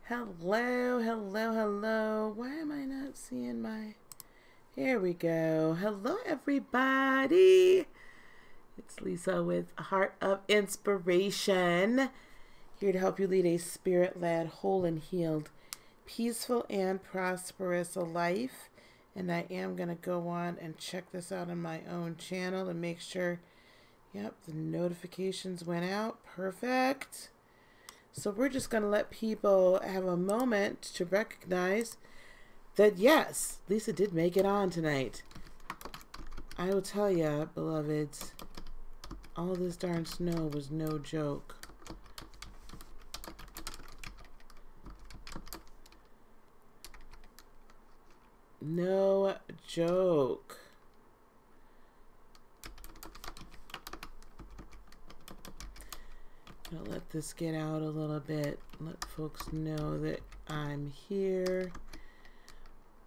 Hello, hello, hello. Why am I not seeing my... Here we go. Hello, everybody. It's Lisa with Heart of Inspiration. Here to help you lead a spirit-led, whole and healed, peaceful and prosperous life. And I am going to go on and check this out on my own channel and make sure, yep, the notifications went out. Perfect. So we're just going to let people have a moment to recognize that, yes, Lisa did make it on tonight. I will tell you, beloveds, all this darn snow was no joke. No joke. I'll let this get out a little bit. Let folks know that I'm here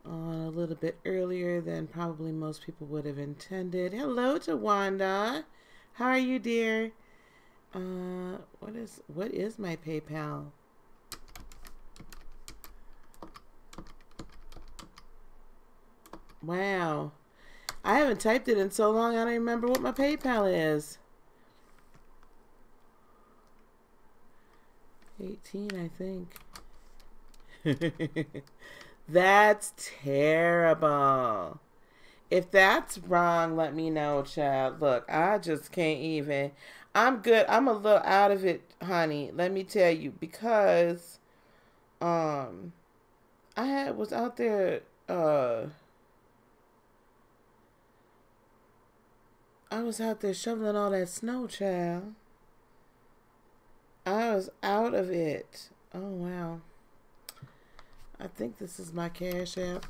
on a little bit earlier than probably most people would have intended. Hello to Wanda. How are you, dear? What is my PayPal? Wow. I haven't typed it in so long I don't remember what my PayPal is. 18, I think. That's terrible. If that's wrong, let me know, child. Look, I just can't even. I'm good. I'm a little out of it, honey. Let me tell you, because I was out there I was out there shoveling all that snow, child. I was out of it. Oh, wow. I think this is my Cash App.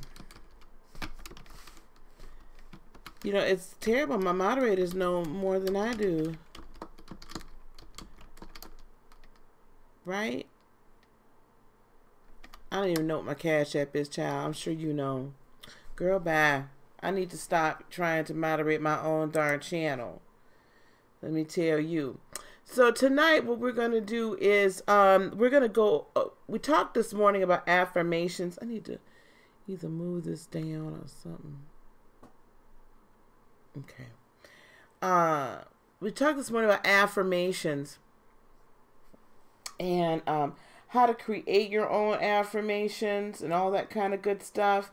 You know, it's terrible. My moderators know more than I do. Right? I don't even know what my Cash App is, child. I'm sure you know. Girl, bye. I need to stop trying to moderate my own darn channel. Let me tell you. So tonight what we're going to do is we're going to go, we talked this morning about affirmations. I need to either move this down or something. Okay. We talked this morning about affirmations and how to create your own affirmations and all that kind of good stuff.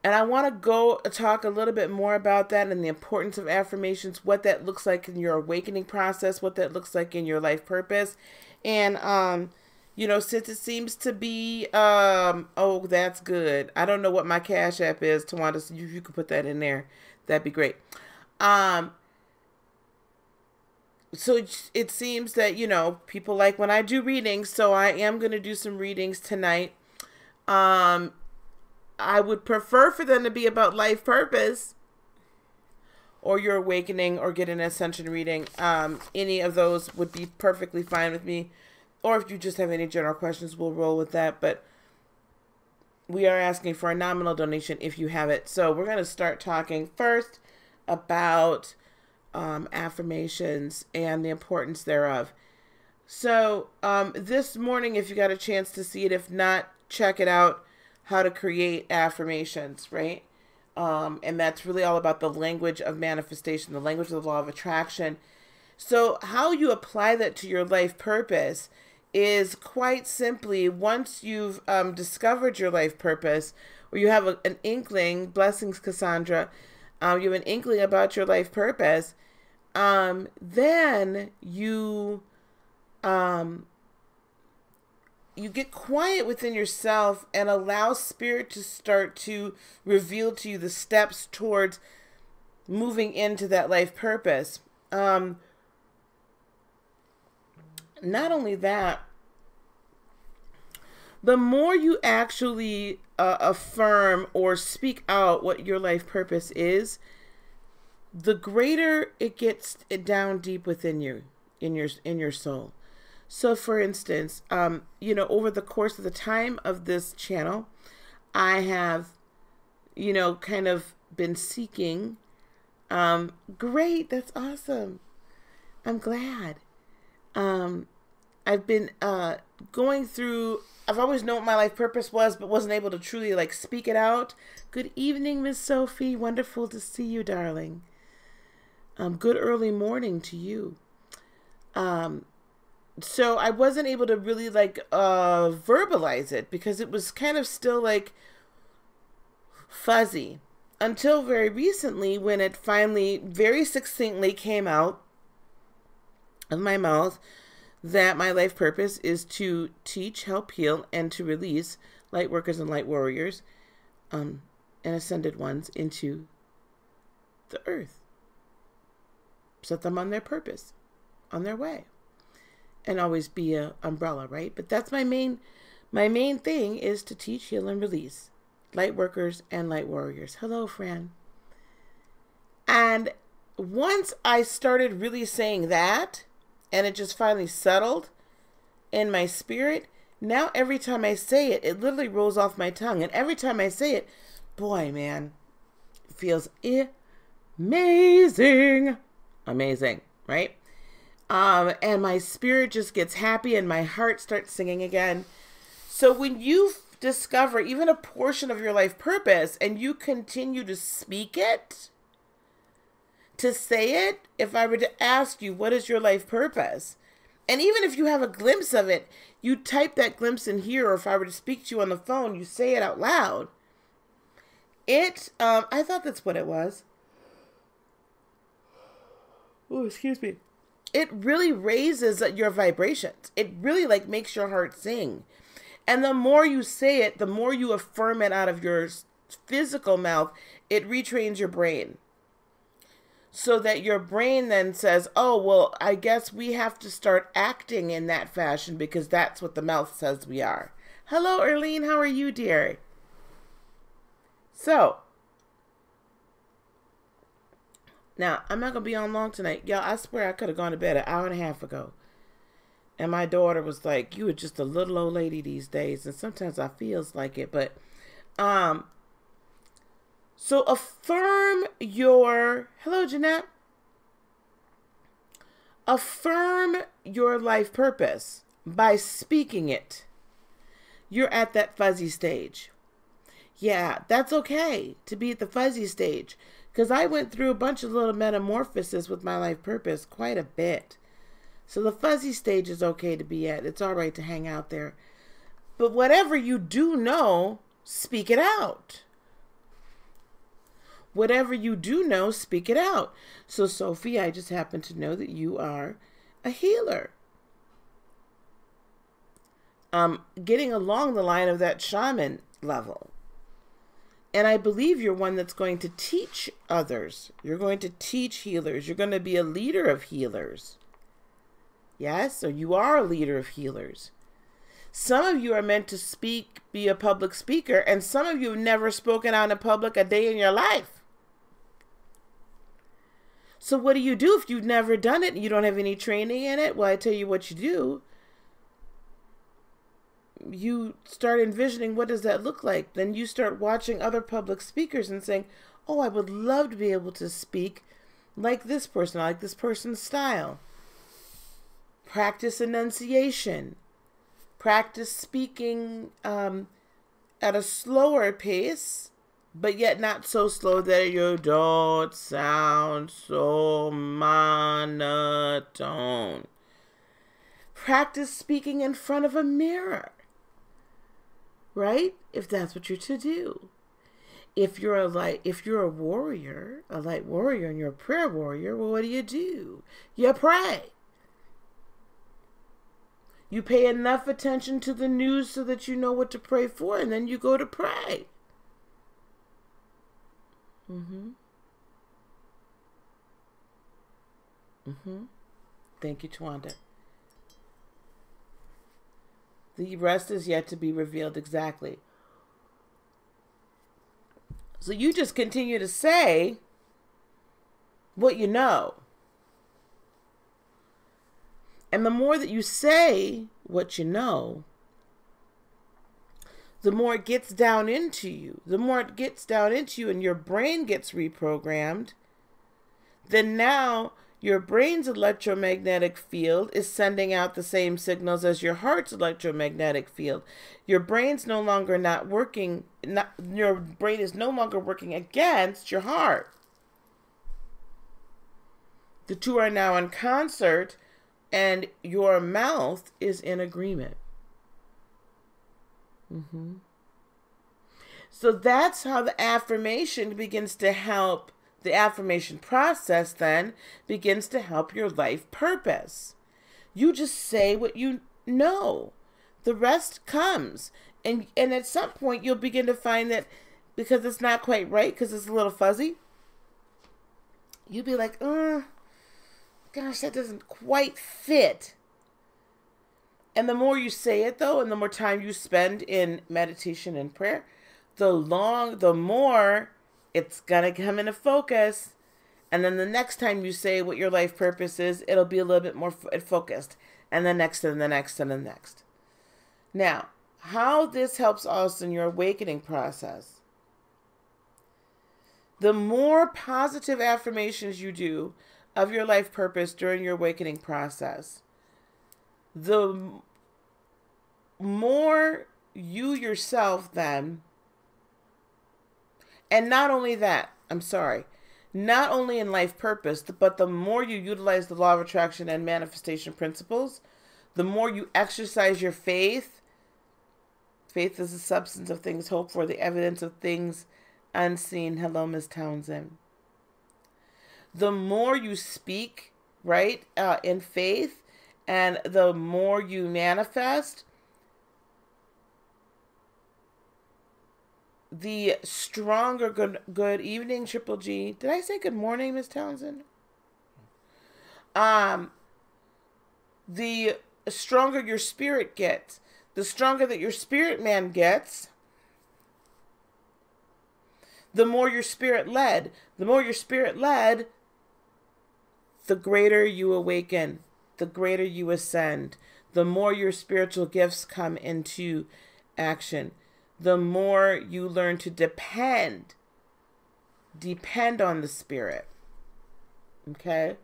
And I want to go talk a little bit more about that and the importance of affirmations, what that looks like in your awakening process, what that looks like in your life purpose. And, you know, since it seems to be, oh, that's good. I don't know what my Cash App is, Tawanda, so you could put that in there. That'd be great. So it seems that, you know, people like when I do readings, so I am going to do some readings tonight. I would prefer for them to be about life purpose or your awakening or get an ascension reading. Any of those would be perfectly fine with me. Or if you just have any general questions, we'll roll with that. But we are asking for a nominal donation if you have it. So we're going to start talking first about affirmations and the importance thereof. So this morning, if you got a chance to see it, if not, check it out. How to create affirmations, right? And that's really all about the language of manifestation, the language of the law of attraction. So how you apply that to your life purpose is quite simply, once you've discovered your life purpose, or you have an inkling, blessings, Cassandra, you have an inkling about your life purpose, then you get quiet within yourself and allow spirit to start to reveal to you the steps towards moving into that life purpose. Not only that, the more you actually affirm or speak out what your life purpose is, the greater it gets down deep within you, in your soul. So for instance, you know, over the course of the time of this channel, I have, you know, kind of been seeking, great, that's awesome. I'm glad. I've been going through, I've always known what my life purpose was, but wasn't able to truly like speak it out. Good evening, Miss Sophie. Wonderful to see you, darling. Good early morning to you. So I wasn't able to really like verbalize it because it was kind of still like fuzzy until very recently when it finally very succinctly came out of my mouth that my life purpose is to teach, help, heal, and to release light workers and light warriors and ascended ones into the earth. Set them on their purpose, on their way. And always be an umbrella, right? But that's my main thing is to teach, heal, and release light workers and light warriors. Hello, Fran. And once I started really saying that, and it just finally settled in my spirit, now every time I say it, it literally rolls off my tongue. And every time I say it, boy, man, it feels amazing. Amazing, right? And my spirit just gets happy and my heart starts singing again. So when you discover even a portion of your life purpose and you continue to speak it, to say it, if I were to ask you, what is your life purpose? And even if you have a glimpse of it, you type that glimpse in here, or if I were to speak to you on the phone, you say it out loud. I thought that's what it was. Oh, excuse me. It really raises your vibrations. It really like makes your heart sing. And the more you say it, the more you affirm it out of your physical mouth, it retrains your brain. So that your brain then says, oh, well, I guess we have to start acting in that fashion because that's what the mouth says we are. Hello, Erlene. How are you, dear? So, now, I'm not going to be on long tonight. Y'all, I swear I could have gone to bed an hour and a half ago. And my daughter was like, you are just a little old lady these days. And sometimes I feels like it. But, so affirm your, hello, Jeanette. Affirm your life purpose by speaking it. You're at that fuzzy stage. Yeah, that's okay to be at the fuzzy stage. Because I went through a bunch of little metamorphoses with my life purpose, quite a bit. So the fuzzy stage is okay to be at. It's all right to hang out there. But whatever you do know, speak it out. Whatever you do know, speak it out. So Sophie, I just happen to know that you are a healer. Getting along the line of that shaman level. And I believe you're one that's going to teach others. You're going to teach healers. You're going to be a leader of healers. Yes, so you are a leader of healers. Some of you are meant to speak, be a public speaker, and some of you have never spoken out in public a day in your life. So what do you do if you've never done it and you don't have any training in it? Well, I tell you what you do. You start envisioning what does that look like. Then you start watching other public speakers and saying, oh, I would love to be able to speak like this person, I like this person's style. Practice enunciation. Practice speaking at a slower pace, but yet not so slow that you don't sound so monotone. Practice speaking in front of a mirror. Right? If that's what you're to do. If you're a warrior, a light warrior, and you're a prayer warrior, well, what do? You pray. You pay enough attention to the news so that you know what to pray for, and then you go to pray. Thank you, Twanda. The rest is yet to be revealed exactly. So you just continue to say what you know. And the more that you say what you know, the more it gets down into you. The more it gets down into you and your brain gets reprogrammed, then now Your brain's electromagnetic field is sending out the same signals as your heart's electromagnetic field. Your brain's no longer not working, your brain is no longer working against your heart. The two are now in concert, and your mouth is in agreement. So that's how the affirmation begins to help. The affirmation process then begins to help your life purpose. You just say what you know. The rest comes. And at some point you'll begin to find that because it's not quite right, because it's a little fuzzy, you'll be like, gosh, that doesn't quite fit. And the more you say it though, and the more time you spend in meditation and prayer, the more it's going to come into focus. And then the next time you say what your life purpose is, it'll be a little bit more focused. And the next and the next and the next. Now, how this helps us in your awakening process. The more positive affirmations you do of your life purpose during your awakening process, the more you yourself then, and not only that, not only in life purpose, but the more you utilize the law of attraction and manifestation principles, the more you exercise your faith. Faith is the substance of things hoped for, the evidence of things unseen. Hello, Miss Townsend. The more you speak, right, in faith, and the more you manifest, the stronger good evening, Triple G. Did I say good morning, Miss Townsend? The stronger your spirit gets, the stronger that your spirit man gets, the more your spirit led. The more your spirit led, the greater you awaken, the greater you ascend, the more your spiritual gifts come into action. The more you learn to depend on the spirit. Okay?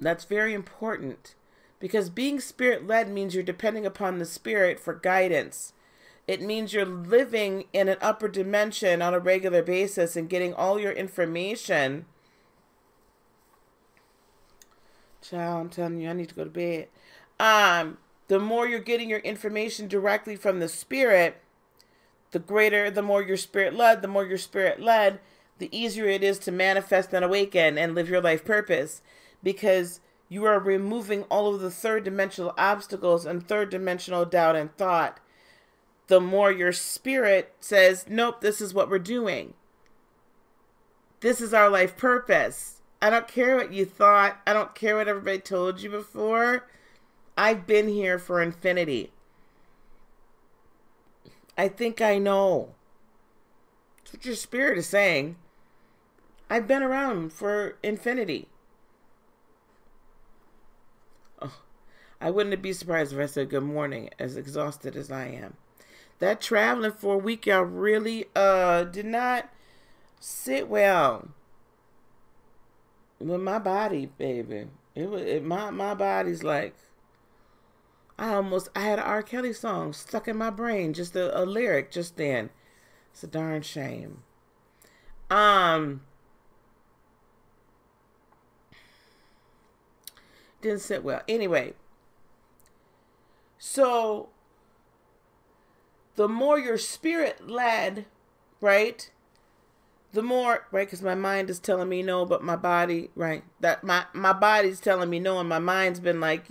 That's very important, because being spirit-led means you're depending upon the spirit for guidance. It means you're living in an upper dimension on a regular basis and getting all your information. Child, I'm telling you, I need to go to bed. The more you're getting your information directly from the spirit, the more your spirit led, the easier it is to manifest and awaken and live your life purpose, because you are removing all of the third dimensional obstacles and third dimensional doubt and thought. The more your spirit says, nope, this is what we're doing. This is our life purpose. I don't care what you thought. I don't care what everybody told you before. I've been here for infinity. I think I know. That's what your spirit is saying. I've been around for infinity. Oh, I wouldn't be surprised if I said good morning, as exhausted as I am. That traveling for a week, y'all, really did not sit well with my body, baby. My body's like, I had an R. Kelly song stuck in my brain, just a lyric just then. It's a darn shame. Didn't sit well. Anyway, so the more your spirit led, right? The more, right? Because my mind is telling me no, but my body, right? That my body's telling me no, and my mind's been like,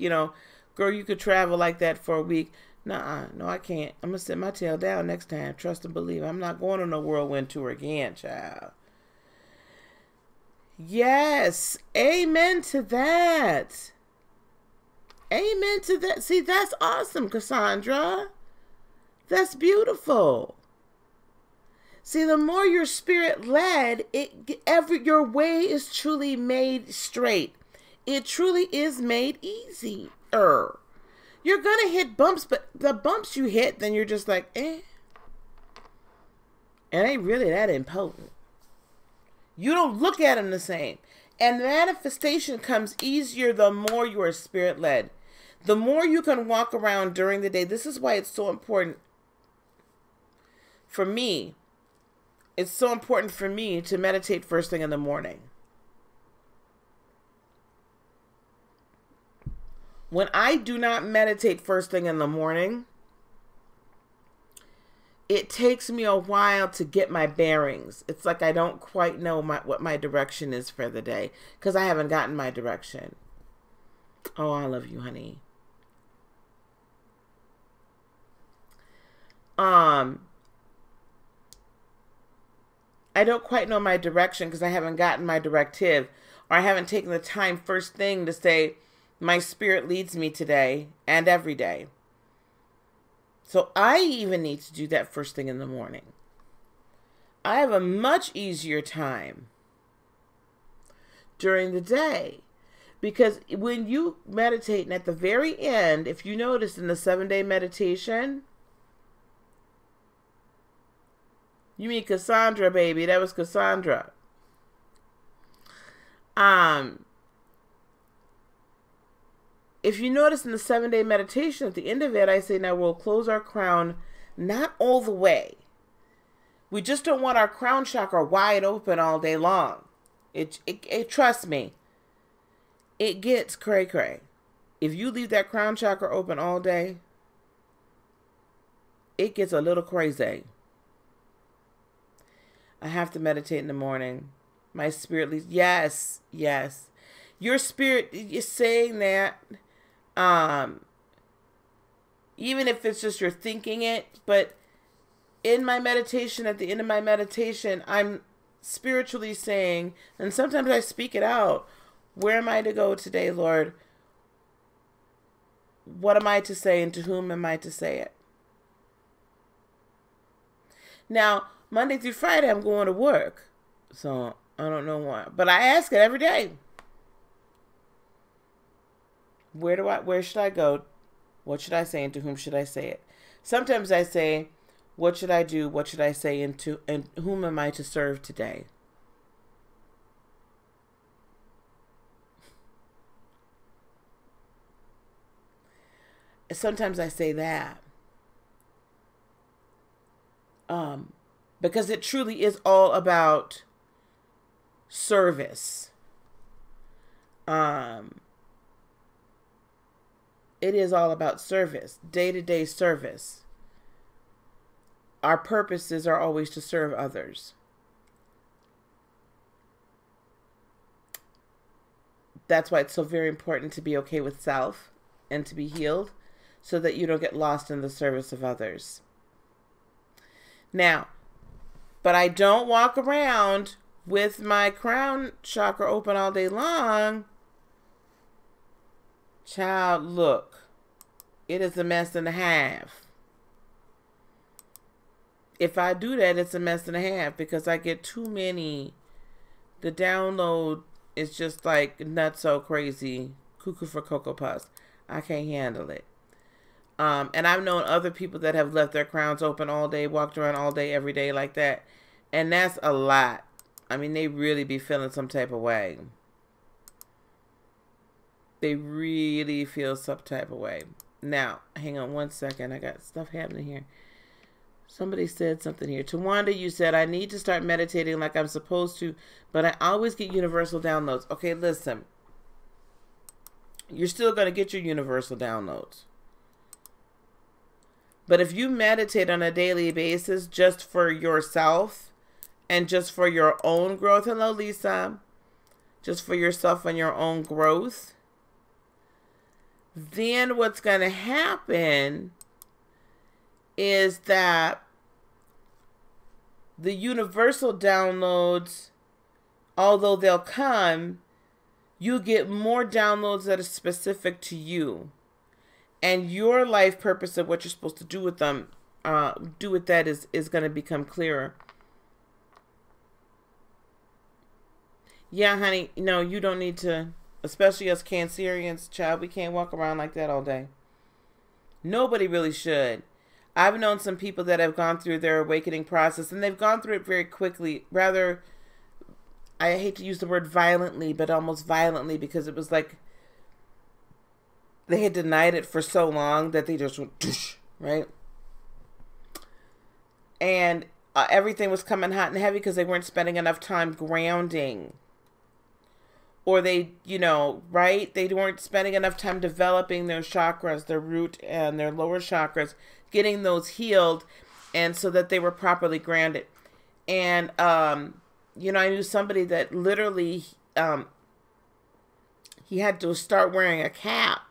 girl, you could travel like that for a week. Nuh-uh. No, I can't. I'm going to sit my tail down next time. Trust and believe. I'm not going on a whirlwind tour again, child. Yes. Amen to that. Amen to that. See, that's awesome, Cassandra. That's beautiful. See, the more your spirit led, your way is truly made straight. It truly is made easy. You're gonna hit bumps, but the bumps you hit, then you're just like, It ain't really that important. You don't look at them the same. And manifestation comes easier the more you are spirit-led. The more you can walk around during the day. This is why it's so important for me. It's so important for me to meditate first thing in the morning. When I do not meditate first thing in the morning, it takes me a while to get my bearings. It's like I don't quite know what my direction is for the day because I haven't gotten my direction. Oh, I love you, honey. I don't quite know my direction because I haven't gotten my directive, or I haven't taken the time first thing to say, my spirit leads me today and every day. So I even need to do that first thing in the morning. I have a much easier time during the day because when you meditate, and at the very end, if you notice in the 7-day meditation, you mean Cassandra, baby. That was Cassandra. If you notice in the 7-day meditation, at the end of it, I say, now we'll close our crown, not all the way. We just don't want our crown chakra wide open all day long. Trust me, it gets cray-cray. If you leave that crown chakra open all day, it gets a little crazy. I have to meditate in the morning. My spirit leads. Yes, yes. Your spirit is saying that. Even if it's just you're thinking it, but in my meditation, at the end of my meditation, I'm spiritually saying, and sometimes I speak it out, where am I to go today, Lord? What am I to say, and to whom am I to say it? Now, Monday through Friday, I'm going to work, so I don't know why, but I ask it every day. Where should I go? What should I say, and to whom should I say it? Sometimes I say, what should I do? What should I say, and whom am I to serve today? Sometimes I say that. Because it truly is all about service. It is all about service, day-to-day service. Our purposes are always to serve others. That's why it's so very important to be okay with self and to be healed so that you don't get lost in the service of others. Now, but I don't walk around with my crown chakra open all day long. Child, look, it is a mess and a half. If I do that, it's a mess and a half because I get too many. The download is just like not so crazy. Cuckoo for Cocoa Puffs. I can't handle it. And I've known other people that have left their crowns open all day, walked around all day, every day like that. And that's a lot. I mean, they really be feeling some type of way. They really feel some type of way. Now, hang on one second. I got stuff happening here. Somebody said something here. Tawanda, you said, I need to start meditating like I'm supposed to, but I always get universal downloads. Okay, listen. You're still going to get your universal downloads. But if you meditate on a daily basis just for yourself and just for your own growth, hello, Lisa, just for yourself and your own growth, then what's going to happen is that the universal downloads, although they'll come, you get more downloads that are specific to you. And your life purpose of what you're supposed to do with them, do with that is going to become clearer. Yeah, honey, no, you don't need to, especially us Cancerians, child, we can't walk around like that all day. Nobody really should. I've known some people that have gone through their awakening process, and they've gone through it very quickly, rather I hate to use the word violently, but almost violently, because it was like they had denied it for so long that they just went, right? And everything was coming hot and heavy because they weren't spending enough time grounding. Or they, you know, right? They weren't spending enough time developing their chakras, their root and their lower chakras, getting those healed, and so that they were properly grounded. And, you know, I knew somebody that literally, he had to start wearing a cap.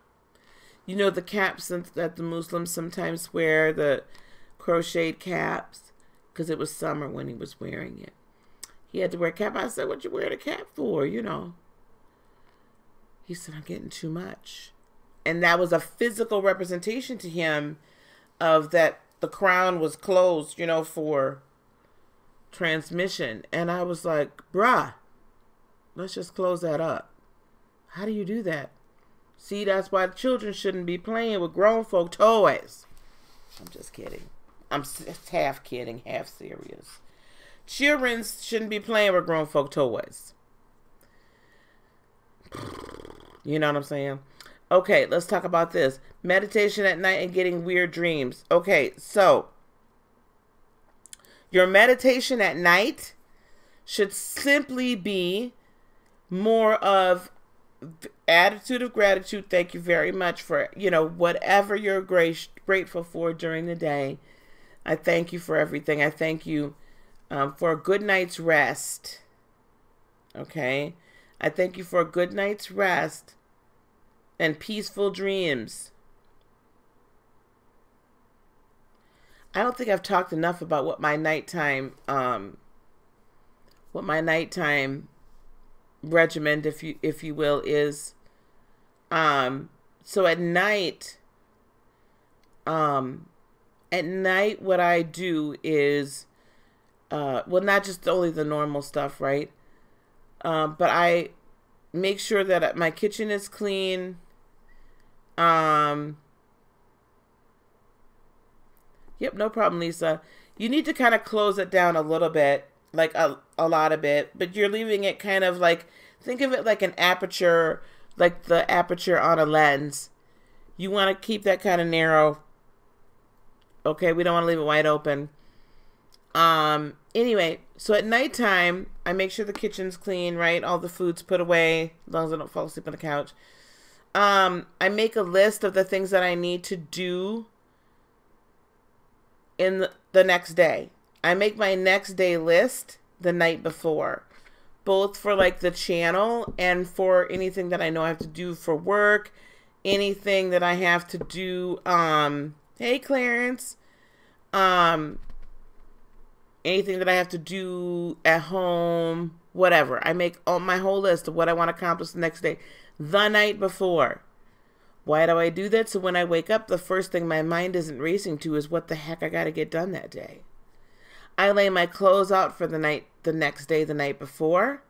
You know, the caps that the Muslims sometimes wear, the crocheted caps, because it was summer when he was wearing it. He had to wear a cap. I said, what you wearing a cap for, you know? He said, I'm getting too much. And that was a physical representation to him of that the crown was closed, you know, for transmission. And I was like, bruh, let's just close that up. How do you do that? See, that's why the children shouldn't be playing with grown folk toys. I'm just kidding. I'm half kidding, half serious. Children shouldn't be playing with grown folk toys. You know what I'm saying? Okay, let's talk about this. Meditation at night and getting weird dreams. Okay, so your meditation at night should simply be more of attitude of gratitude. Thank you very much for, you know, whatever you're grateful for during the day. I thank you for everything. I thank you for a good night's rest. Okay? I thank you for a good night's rest and peaceful dreams. I don't think I've talked enough about what my nighttime regimen, if you will, is. So at night, what I do is, well, not just only the normal stuff, right? But I make sure that my kitchen is clean. Yep, no problem, Lisa. You need to kind of close it down a little bit, like a lot of it, but you're leaving it kind of like, think of it like an aperture, like the aperture on a lens. You want to keep that kind of narrow. Okay, we don't want to leave it wide open. Anyway, so at nighttime, I make sure the kitchen's clean, right? All the food's put away, as long as I don't fall asleep on the couch. I make a list of the things that I need to do in the next day. I make my next day list the night before, both for like the channel and for anything that I know I have to do for work, anything that I have to do. Hey, Clarence. Anything that I have to do at home, whatever. I make my whole list of what I want to accomplish the next day, the night before. Why do I do that? So when I wake up, the first thing my mind isn't racing to is what the heck I got to get done that day. I lay my clothes out for the next day, the night before,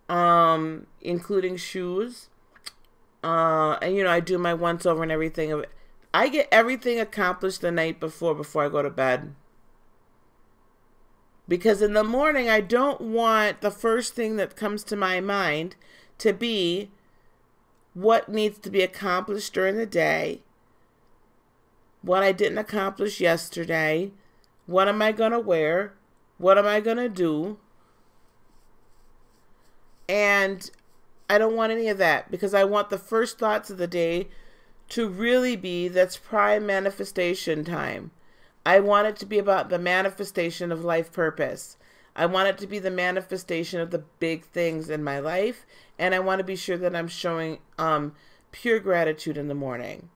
including shoes. And, you know, I do my once over and everything. I get everything accomplished the night before I go to bed. Because in the morning, I don't want the first thing that comes to my mind to be what needs to be accomplished during the day, what I didn't accomplish yesterday, what am I going to wear, what am I going to do, and I don't want any of that, because I want the first thoughts of the day to really be, that's prime manifestation time. I want it to be about the manifestation of life purpose. I want it to be the manifestation of the big things in my life. And I want to be sure that I'm showing pure gratitude in the morning.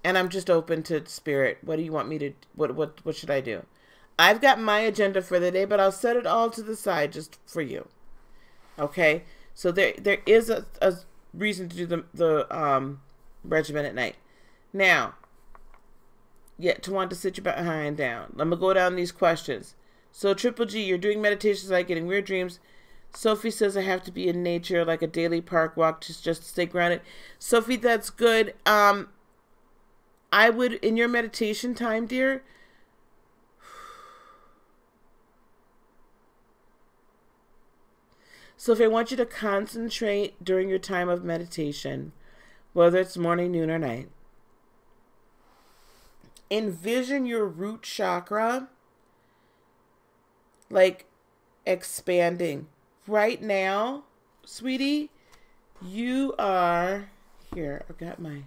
And I'm just open to spirit. What do you want me to, what should I do? I've got my agenda for the day, but I'll set it all to the side just for you. Okay? So there is a reason to do the regimen at night. Now, yet to want to sit your behind down. I'm going to go down these questions. So, Triple G, you're doing meditations like getting weird dreams. Sophie says I have to be in nature, like a daily park walk, just to stay grounded. Sophie, that's good. I would, in your meditation time, dear, So if I want you to concentrate during your time of meditation, whether it's morning, noon, or night, envision your root chakra like expanding. Right now, sweetie, you are here. I got my,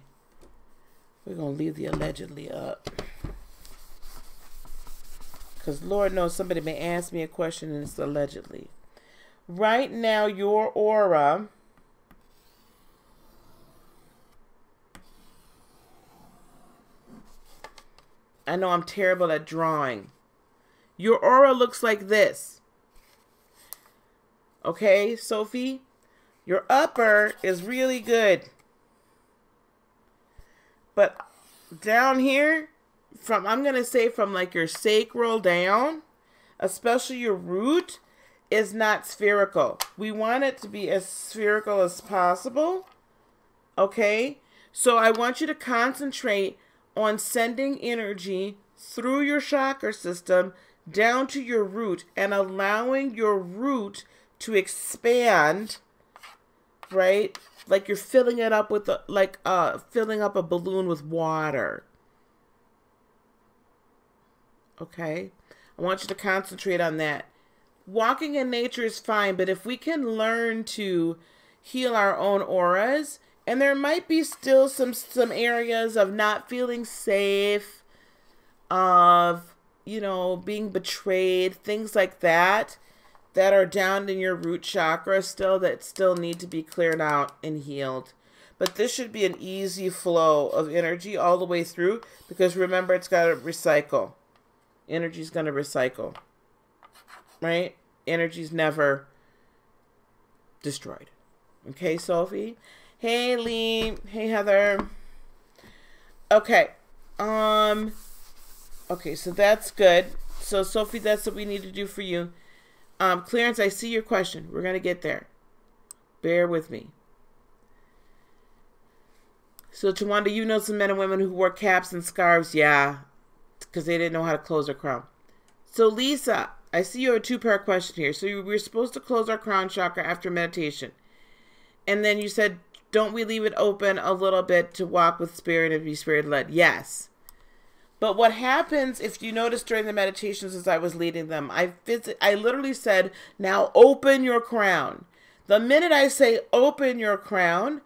we're going to leave the allegedly up. Because Lord knows somebody may ask me a question and it's allegedly. Right now, your aura I know I'm terrible at drawing. Your aura looks like this. Okay, Sophie? Your upper is really good. But down here, I'm going to say from like your sacral down, especially your root, is not spherical. We want it to be as spherical as possible. Okay? So I want you to concentrate on sending energy through your chakra system down to your root and allowing your root to expand, right? Like you're filling it up with filling up a balloon with water. Okay? I want you to concentrate on that. Walking in nature is fine, but if we can learn to heal our own auras, and there might be still some areas of not feeling safe, of, being betrayed, things like that are down in your root chakra that still need to be cleared out and healed. But this should be an easy flow of energy all the way through, because remember, it's got to recycle. Energy's going to recycle, right? Energy's never destroyed. Okay, Sophie? Hey, Lee. Hey, Heather. Okay. Okay, so that's good. So, Sophie, that's what we need to do for you. Clarence, I see your question. We're going to get there. Bear with me. So, Tawanda, you know some men and women who wore caps and scarves? Yeah, because they didn't know how to close their crown. So, Lisa, I see you have a two-part question here. So, we're supposed to close our crown chakra after meditation. And then you said, don't we leave it open a little bit to walk with spirit and be spirit-led? Yes. But what happens, if you notice during the meditations as I was leading them, I literally said, now open your crown. The minute I say open your crown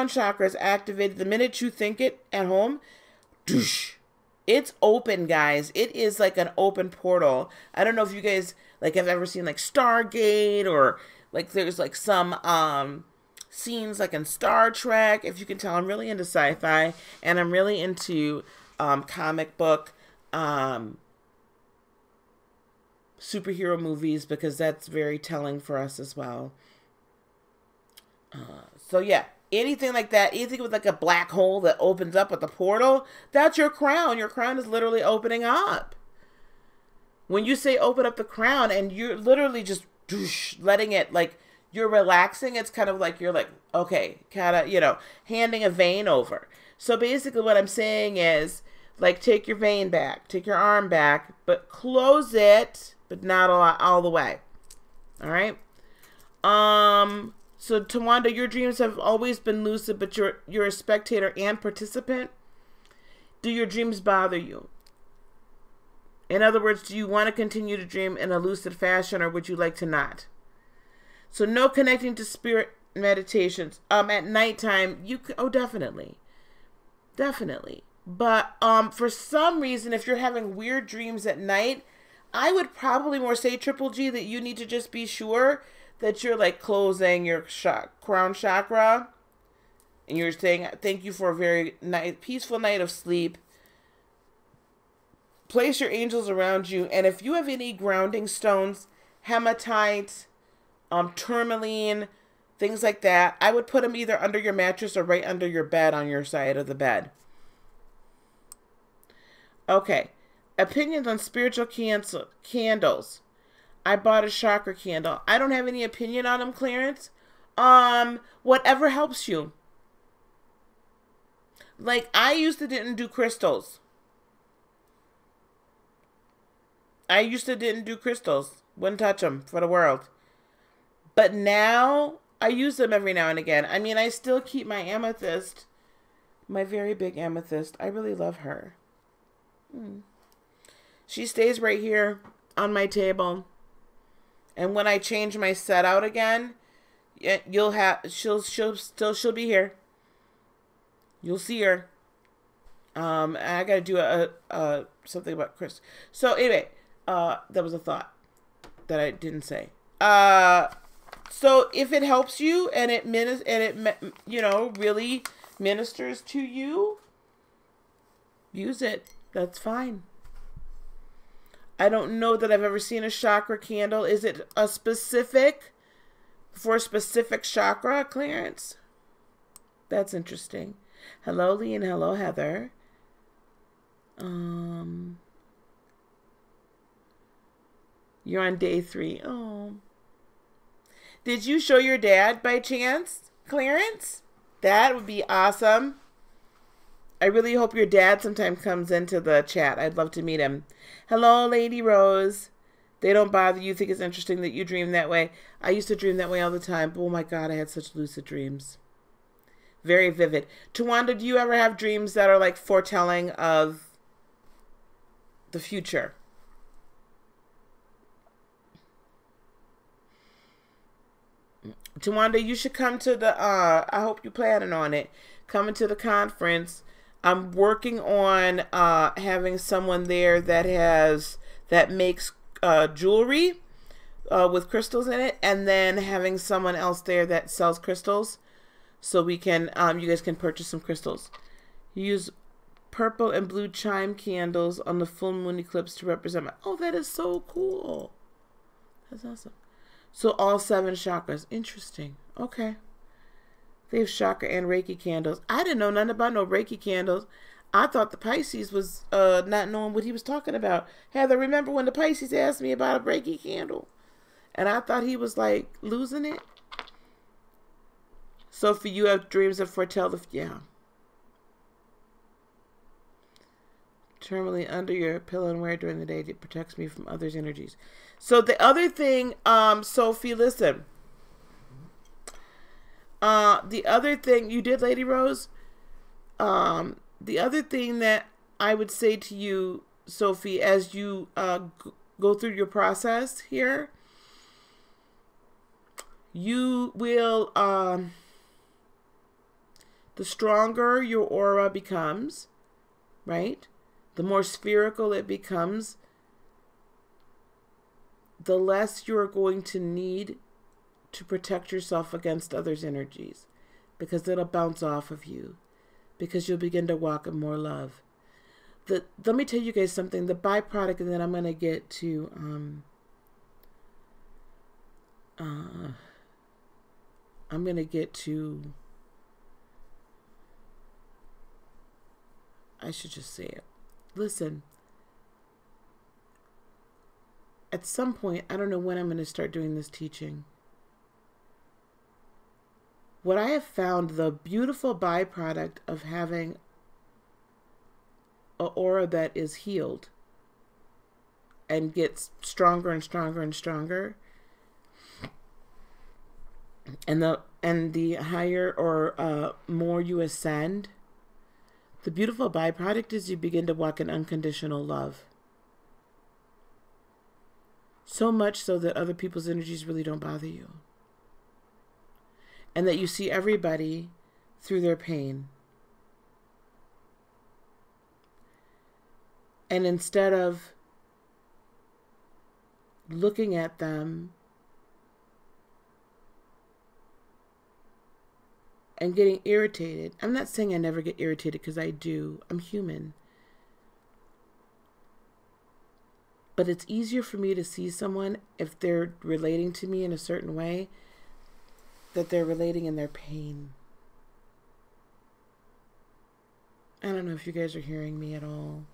chakra is activated. The minute you think it at home, doosh, it's open, guys. It is like an open portal. I don't know if you guys have ever seen like Stargate, or like there's like some scenes like in Star Trek. If you can tell, I'm really into sci-fi, and I'm really into comic book superhero movies, because that's very telling for us as well. So yeah, anything like that, anything with like a black hole that opens up with a portal, that's your crown. Your crown is literally opening up. When you say open up the crown, and you're literally just letting it, like, you're relaxing, it's kind of like you're like, okay, kind of, handing a vein over. So basically what I'm saying is, like, take your vein back, take your arm back, but close it, but not all the way. All right? So Tawanda, your dreams have always been lucid, but you're a spectator and participant. Do your dreams bother you? In other words, do you want to continue to dream in a lucid fashion, or would you like to not? So no connecting to spirit meditations. At nighttime, definitely. Definitely. But for some reason, if you're having weird dreams at night, I would probably more say, Triple G, that you need to just be sure that you're like closing your crown chakra, and you're saying, thank you for a very peaceful night of sleep. Place your angels around you, and if you have any grounding stones, hematite, tourmaline, things like that, I would put them either under your mattress or right under your bed on your side of the bed. Okay. Opinions on spiritual candles. I bought a chakra candle. I don't have any opinion on them, Clarence. Whatever helps you. Like, I used to didn't do crystals. Wouldn't touch them for the world. But now I use them every now and again. I mean, I still keep my amethyst, my very big amethyst. I really love her. She stays right here on my table. And when I change my set out again, she'll be here. You'll see her. I gotta do a something about Chris. So anyway, that was a thought that I didn't say. So if it helps you and it really ministers to you, use it. That's fine. I don't know that I've ever seen a chakra candle. Is it for a specific chakra, Clarence? That's interesting. Hello, Lee, and hello, Heather. You're on day 3. Oh. Did you show your dad by chance, Clarence? That would be awesome. I really hope your dad sometime comes into the chat. I'd love to meet him. Hello, Lady Rose. They don't bother you. Think it's interesting that you dream that way. I used to dream that way all the time. But oh my God, I had such lucid dreams. Very vivid. Tawanda, do you ever have dreams that are like foretelling of the future? Tawanda, you should come to the, I hope you're planning on it, coming to the conference. I'm working on having someone there that makes jewelry with crystals in it, and then having someone else there that sells crystals, so we can, you guys can purchase some crystals. Use purple and blue chime candles on the full moon eclipse to represent my, oh, that is so cool. That's awesome. So all 7 chakras. Interesting. Okay. They have chakra and Reiki candles. I didn't know nothing about no Reiki candles. I thought the Pisces was not knowing what he was talking about. Heather, remember when the Pisces asked me about a Reiki candle? And I thought he was like losing it. Sophie, you have dreams that foretell the, yeah. Terminally under your pillow and wear it during the day. It protects me from others' energies. So the other thing, Sophie, listen. The other thing you did, Lady Rose. The other thing that I would say to you, Sophie, as you go through your process here, you will, the stronger your aura becomes, right? The more spherical it becomes, the less you're going to need to protect yourself against others' energies, because it'll bounce off of you, because you'll begin to walk in more love. Let me tell you guys something. The byproduct, and then I'm going to get to I should just say it. Listen, at some point, I don't know when I'm going to start doing this teaching. What I have found, the beautiful byproduct of having an aura that is healed and gets stronger and stronger and stronger, and the higher or more you ascend, the beautiful byproduct is you begin to walk in unconditional love. So much so that other people's energies really don't bother you. And that you see everybody through their pain. And instead of looking at them and getting irritated. I'm not saying I never get irritated, because I do. I'm human. But it's easier for me to see someone, if they're relating to me in a certain way, that they're relating in their pain. I don't know if you guys are hearing me at all.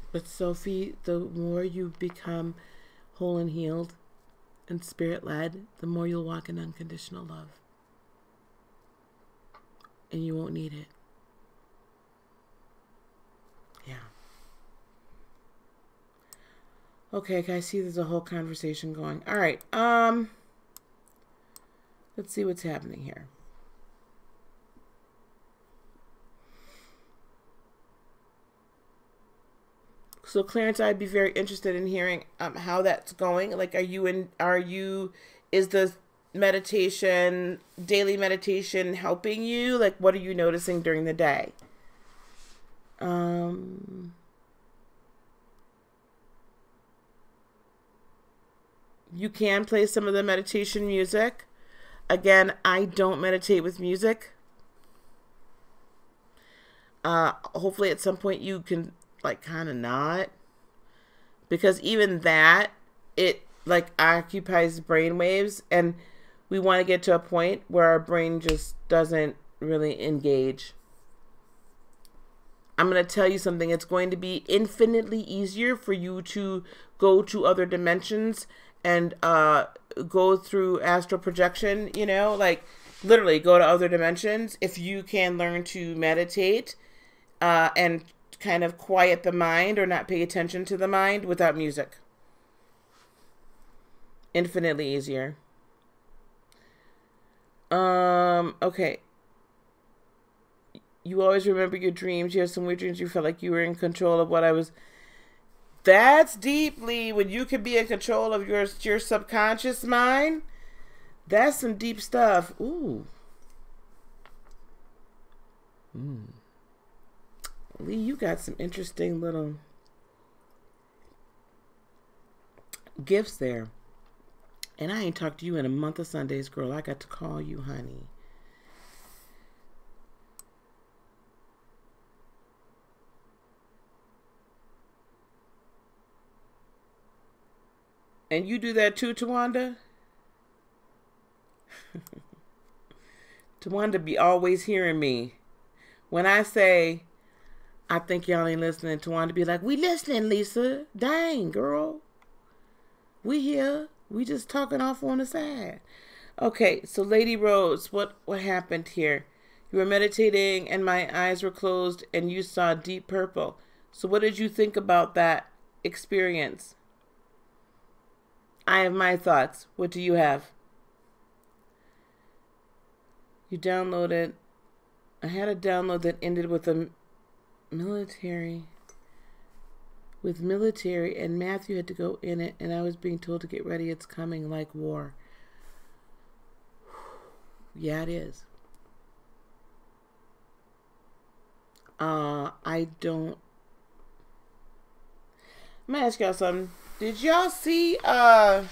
But Sophie, the more you become whole and healed and spirit-led, the more you'll walk in unconditional love. And you won't need it. Okay, I see there's a whole conversation going. All right. Let's see what's happening here. So Clarence, I'd be very interested in hearing how that's going. Like, is the meditation, daily meditation helping you? Like, what are you noticing during the day? You can play some of the meditation music. Again, I don't meditate with music. Hopefully at some point you can like kind of not, because even that, it like occupies brain waves, and we want to get to a point where our brain just doesn't really engage. I'm going to tell you something. It's going to be infinitely easier for you to go to other dimensions and go through astral projection, you know, like literally go to other dimensions if you can learn to meditate and kind of quiet the mind or not pay attention to the mind without music. Infinitely easier. Okay. You always remember your dreams. You have some weird dreams. You felt like you were in control of what I was. That's deeply when you can be in control of your subconscious mind. That's some deep stuff. Ooh. Lee, you got some interesting little gifts there. And I ain't talked to you in a month of Sundays, girl. I got to call you honey. And you do that too, Tawanda? Tawanda be always hearing me. When I say, I think y'all ain't listening, Tawanda be like, we listening, Lisa. Dang, girl. We here. We just talking off on the side. Okay, so Lady Rose, what happened here? You were meditating and my eyes were closed and you saw deep purple. So what did you think about that experience? I have my thoughts. What do you have? You downloaded. I had a download that ended with a military. With military, and Matthew had to go in it, and I was being told to get ready. It's coming like war. Yeah, it is. I don't. I'm gonna ask y'all something. Did y'all see, my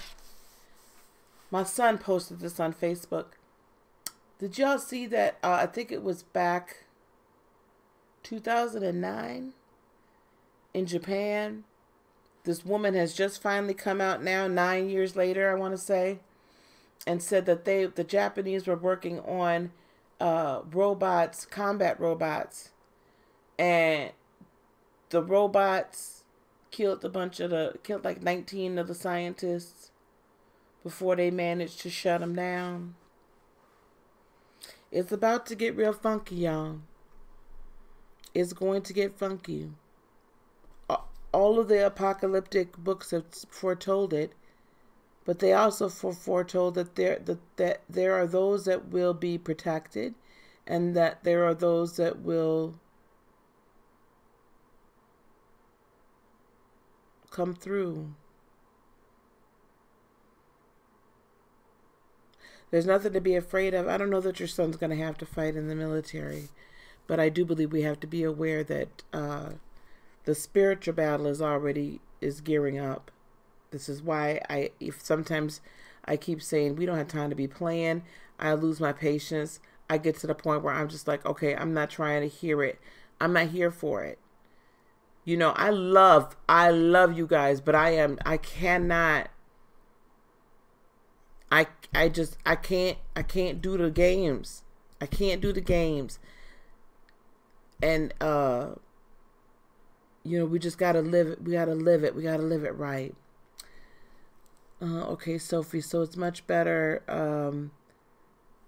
son posted this on Facebook. Did y'all see that, I think it was back 2009 in Japan? This woman has just finally come out now, 9 years later, I want to say, and said that the Japanese were working on robots, combat robots, and the robots killed like 19 of the scientists before they managed to shut them down. It's about to get real funky, y'all. It's going to get funky. All of the apocalyptic books have foretold it, but they also foretold that there are those that will be protected, and that there are those that will come through. There's nothing to be afraid of. I don't know that your son's going to have to fight in the military, but I do believe we have to be aware that the spiritual battle is gearing up. This is why if sometimes I keep saying we don't have time to be playing. I lose my patience. I get to the point where I'm just like, okay, I'm not trying to hear it. I'm not here for it. You know, I love you guys, but I can't do the games. I can't do the games. And, you know, we just gotta live it. We gotta live it. We gotta live it right. Okay, Sophie, so it's much better.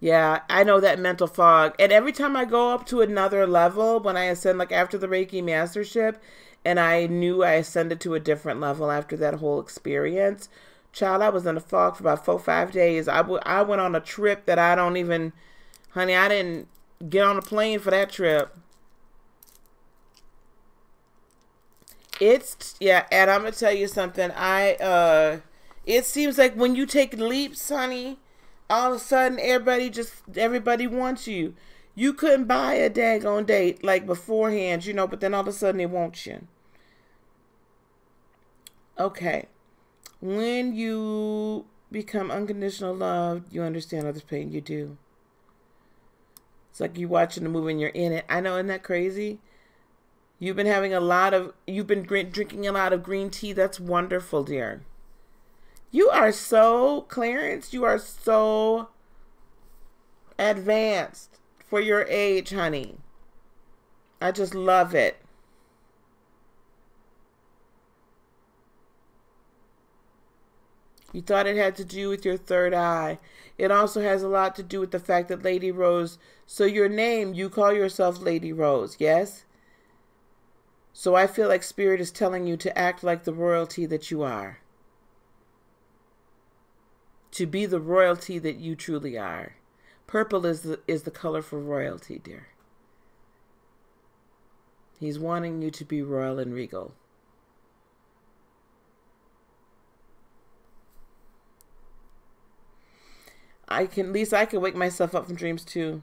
Yeah, I know that mental fog. And every time I go up to another level, when I ascend, like after the Reiki mastership, And I knew I ascended to a different level after that whole experience. Child, I was in the fog for about 4 or 5 days. I went on a trip that I don't even, honey, I didn't get on a plane for that trip. Yeah, and I'm going to tell you something. It seems like when you take leaps, honey, all of a sudden everybody wants you. You couldn't buy a daggone date like beforehand, you know, but then all of a sudden they want you. Okay. When you become unconditional love, you understand others' pain. You do. It's like you're watching the movie and you're in it. I know, isn't that crazy? You've been drinking a lot of green tea. That's wonderful, dear. You are so, Clarence, you are so advanced for your age, honey. I just love it. You thought it had to do with your third eye. It also has a lot to do with the fact that Lady Rose, so your name, you call yourself Lady Rose, yes? So I feel like Spirit is telling you to act like the royalty that you are. To be the royalty that you truly are. Purple is the color for royalty, dear. He's wanting you to be royal and regal. At least I can wake myself up from dreams too.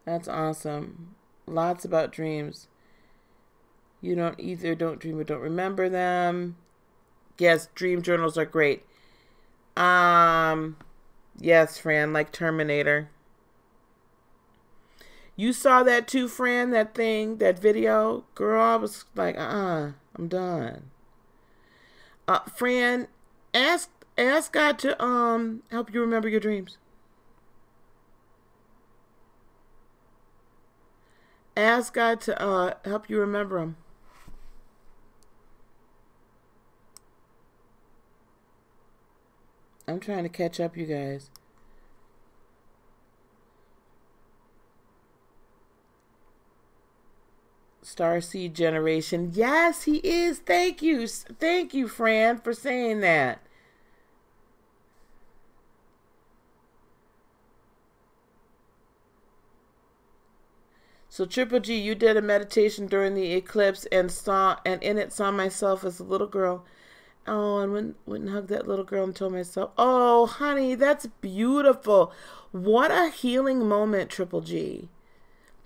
That's awesome. Lots about dreams. You don't dream or don't remember them. Yes, dream journals are great. Yes, Fran, like Terminator. You saw that too, Fran, that video? Girl, I was like, I'm done. Fran, ask God to help you remember your dreams. Ask God to help you remember them. I'm trying to catch up, you guys. Starseed generation. Yes, he is. Thank you. Thank you, Fran, for saying that. So Triple G, you did a meditation during the eclipse and in it saw myself as a little girl. Oh, and went and hugged that little girl and told myself, oh, honey, that's beautiful. What a healing moment, Triple G.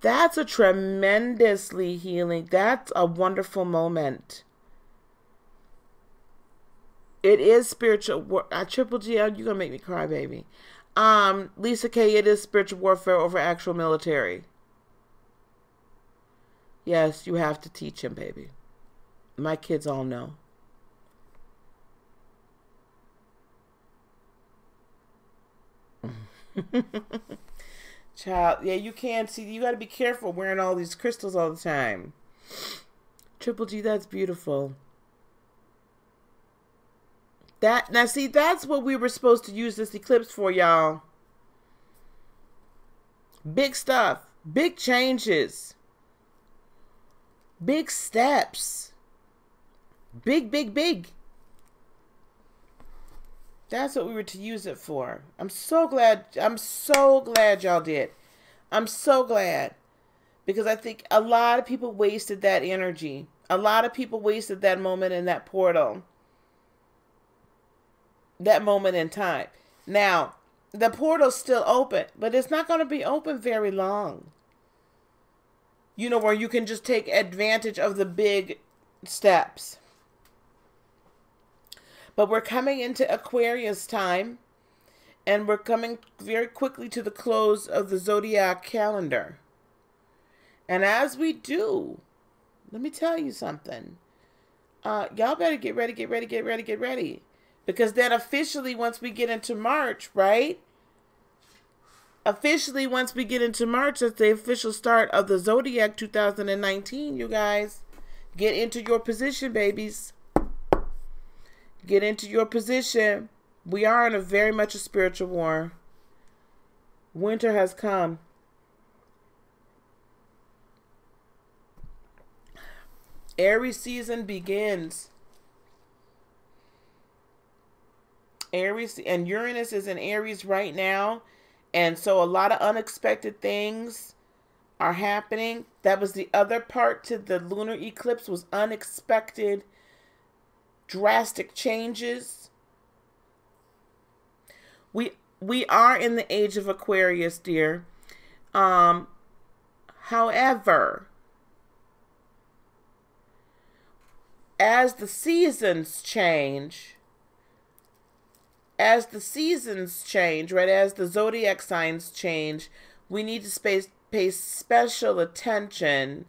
That's a tremendously healing. That's a wonderful moment. It is spiritual. Triple G, you're going to make me cry, baby. Lisa K, it is spiritual warfare over actual military. Yes, you have to teach him, baby. My kids all know. Child, yeah, you can't see. You got to be careful wearing all these crystals all the time. Triple G, that's beautiful. Now see, that's what we were supposed to use this eclipse for, y'all. Big stuff, big changes, big steps, big. That's what we were to use it for. I'm so glad y'all did. I'm so glad. Because I think a lot of people wasted that energy. A lot of people wasted that moment in that portal. That moment in time. Now, the portal's still open, but it's not going to be open very long. You know, where you can just take advantage of the big steps. But we're coming into Aquarius time, and we're coming very quickly to the close of the Zodiac calendar. And as we do, let me tell you something. Y'all better get ready. Because then officially, once we get into March, right? Officially, once we get into March, that's the official start of the Zodiac 2019, you guys. Get into your position, babies. Get into your position. We are in very much a spiritual war. Winter has come. Aries season begins. Aries, and Uranus is in Aries right now. And so a lot of unexpected things are happening. That was the other part to the lunar eclipse, was unexpected, drastic changes. We are in the age of Aquarius, dear. However, as the seasons change, right, as the zodiac signs change, we need to pay special attention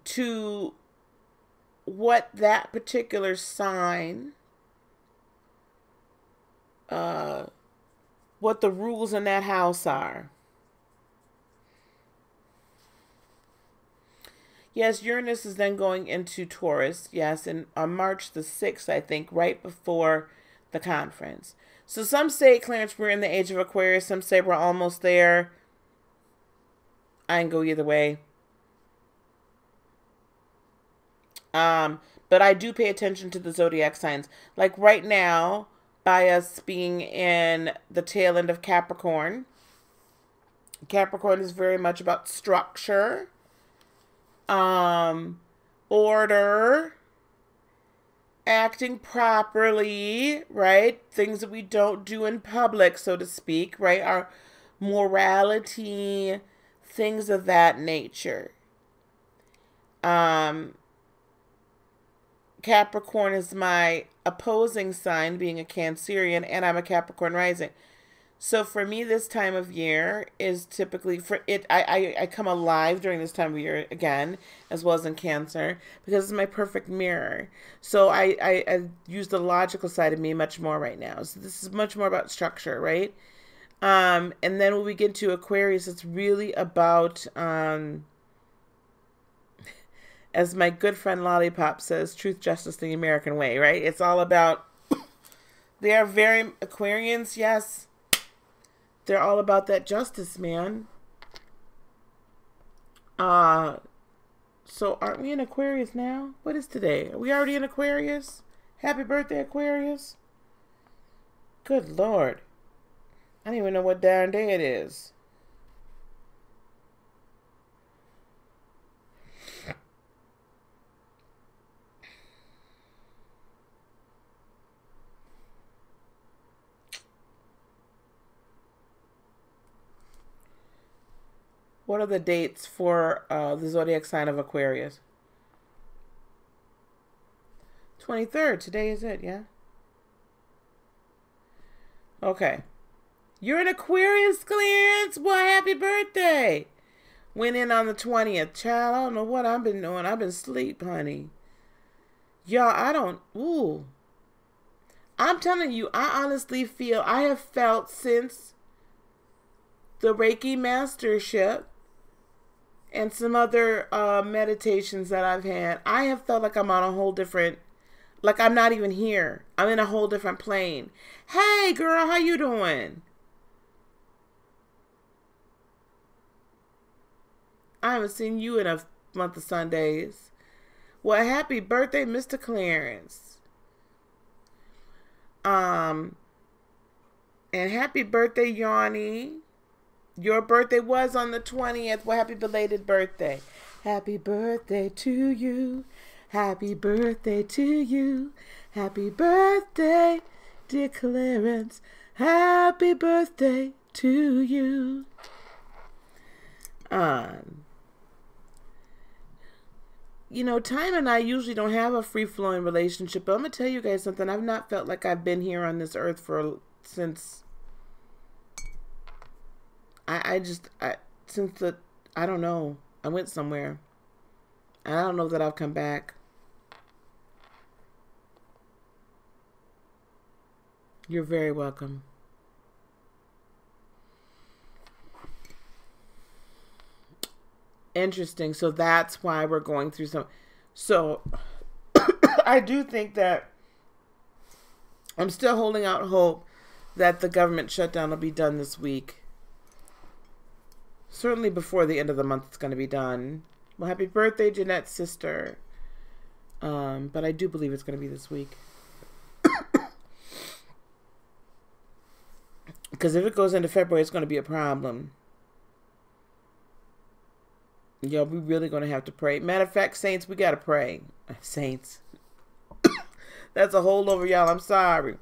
to what that particular sign, what the rules in that house are. Yes, Uranus is then going into Taurus, yes, and on March the 6th, I think, right before the conference. So some say, Clarence, we're in the age of Aquarius. Some say we're almost there. I can go either way. But I do pay attention to the zodiac signs. Like right now, by us being in the tail end of Capricorn. Capricorn is very much about structure, order, acting properly, right? Things that we don't do in public, so to speak, right? Our morality, things of that nature. Capricorn is my opposing sign, being a Cancerian, and I'm a Capricorn rising. So for me, this time of year is typically, I come alive during this time of year again, as well as in Cancer, because it's my perfect mirror. So I use the logical side of me much more right now. So this is much more about structure, right? And then when we get to Aquarius, it's really about, as my good friend Lollipop says, truth, justice, the American way, right? It's all about, they are very, Aquarians, yes. They're all about that justice, man. So aren't we in Aquarius now? What is today? Are we already in Aquarius? Happy birthday, Aquarius. Good Lord. I don't even know what darn day it is. What are the dates for the zodiac sign of Aquarius? 23rd. Today is it, yeah? Okay. You're an Aquarius, Clarence. Well, happy birthday. Went in on the 20th. Child, I don't know what I've been doing. I've been asleep, honey. Y'all, I'm telling you, I honestly feel, I have felt since the Reiki mastership and some other meditations that I've had, I have felt like I'm on a whole different, like I'm not even here. I'm in a whole different plane. Hey, girl, how you doing? I haven't seen you in a month of Sundays. Well, happy birthday, Mr. Clarence. And happy birthday, Yanni. Your birthday was on the 20th. Well, happy belated birthday. Happy birthday to you. Happy birthday to you. Happy birthday, dear Clarence. Happy birthday to you. You know, Time and I usually don't have a free-flowing relationship, but I'm going to tell you guys something. I've not felt like I've been here on this earth since I don't know. I went somewhere. And I don't know that I'll come back. You're very welcome. Interesting. So that's why we're going through some. So I do think that I'm still holding out hope that the government shutdown will be done this week. Certainly before the end of the month, it's going to be done. Well, happy birthday, Jeanette's sister. But I do believe it's going to be this week. Because if it goes into February, it's going to be a problem. Yo, we really going to have to pray. Matter of fact, saints, we got to pray. Saints. That's a whole over, y'all. I'm sorry.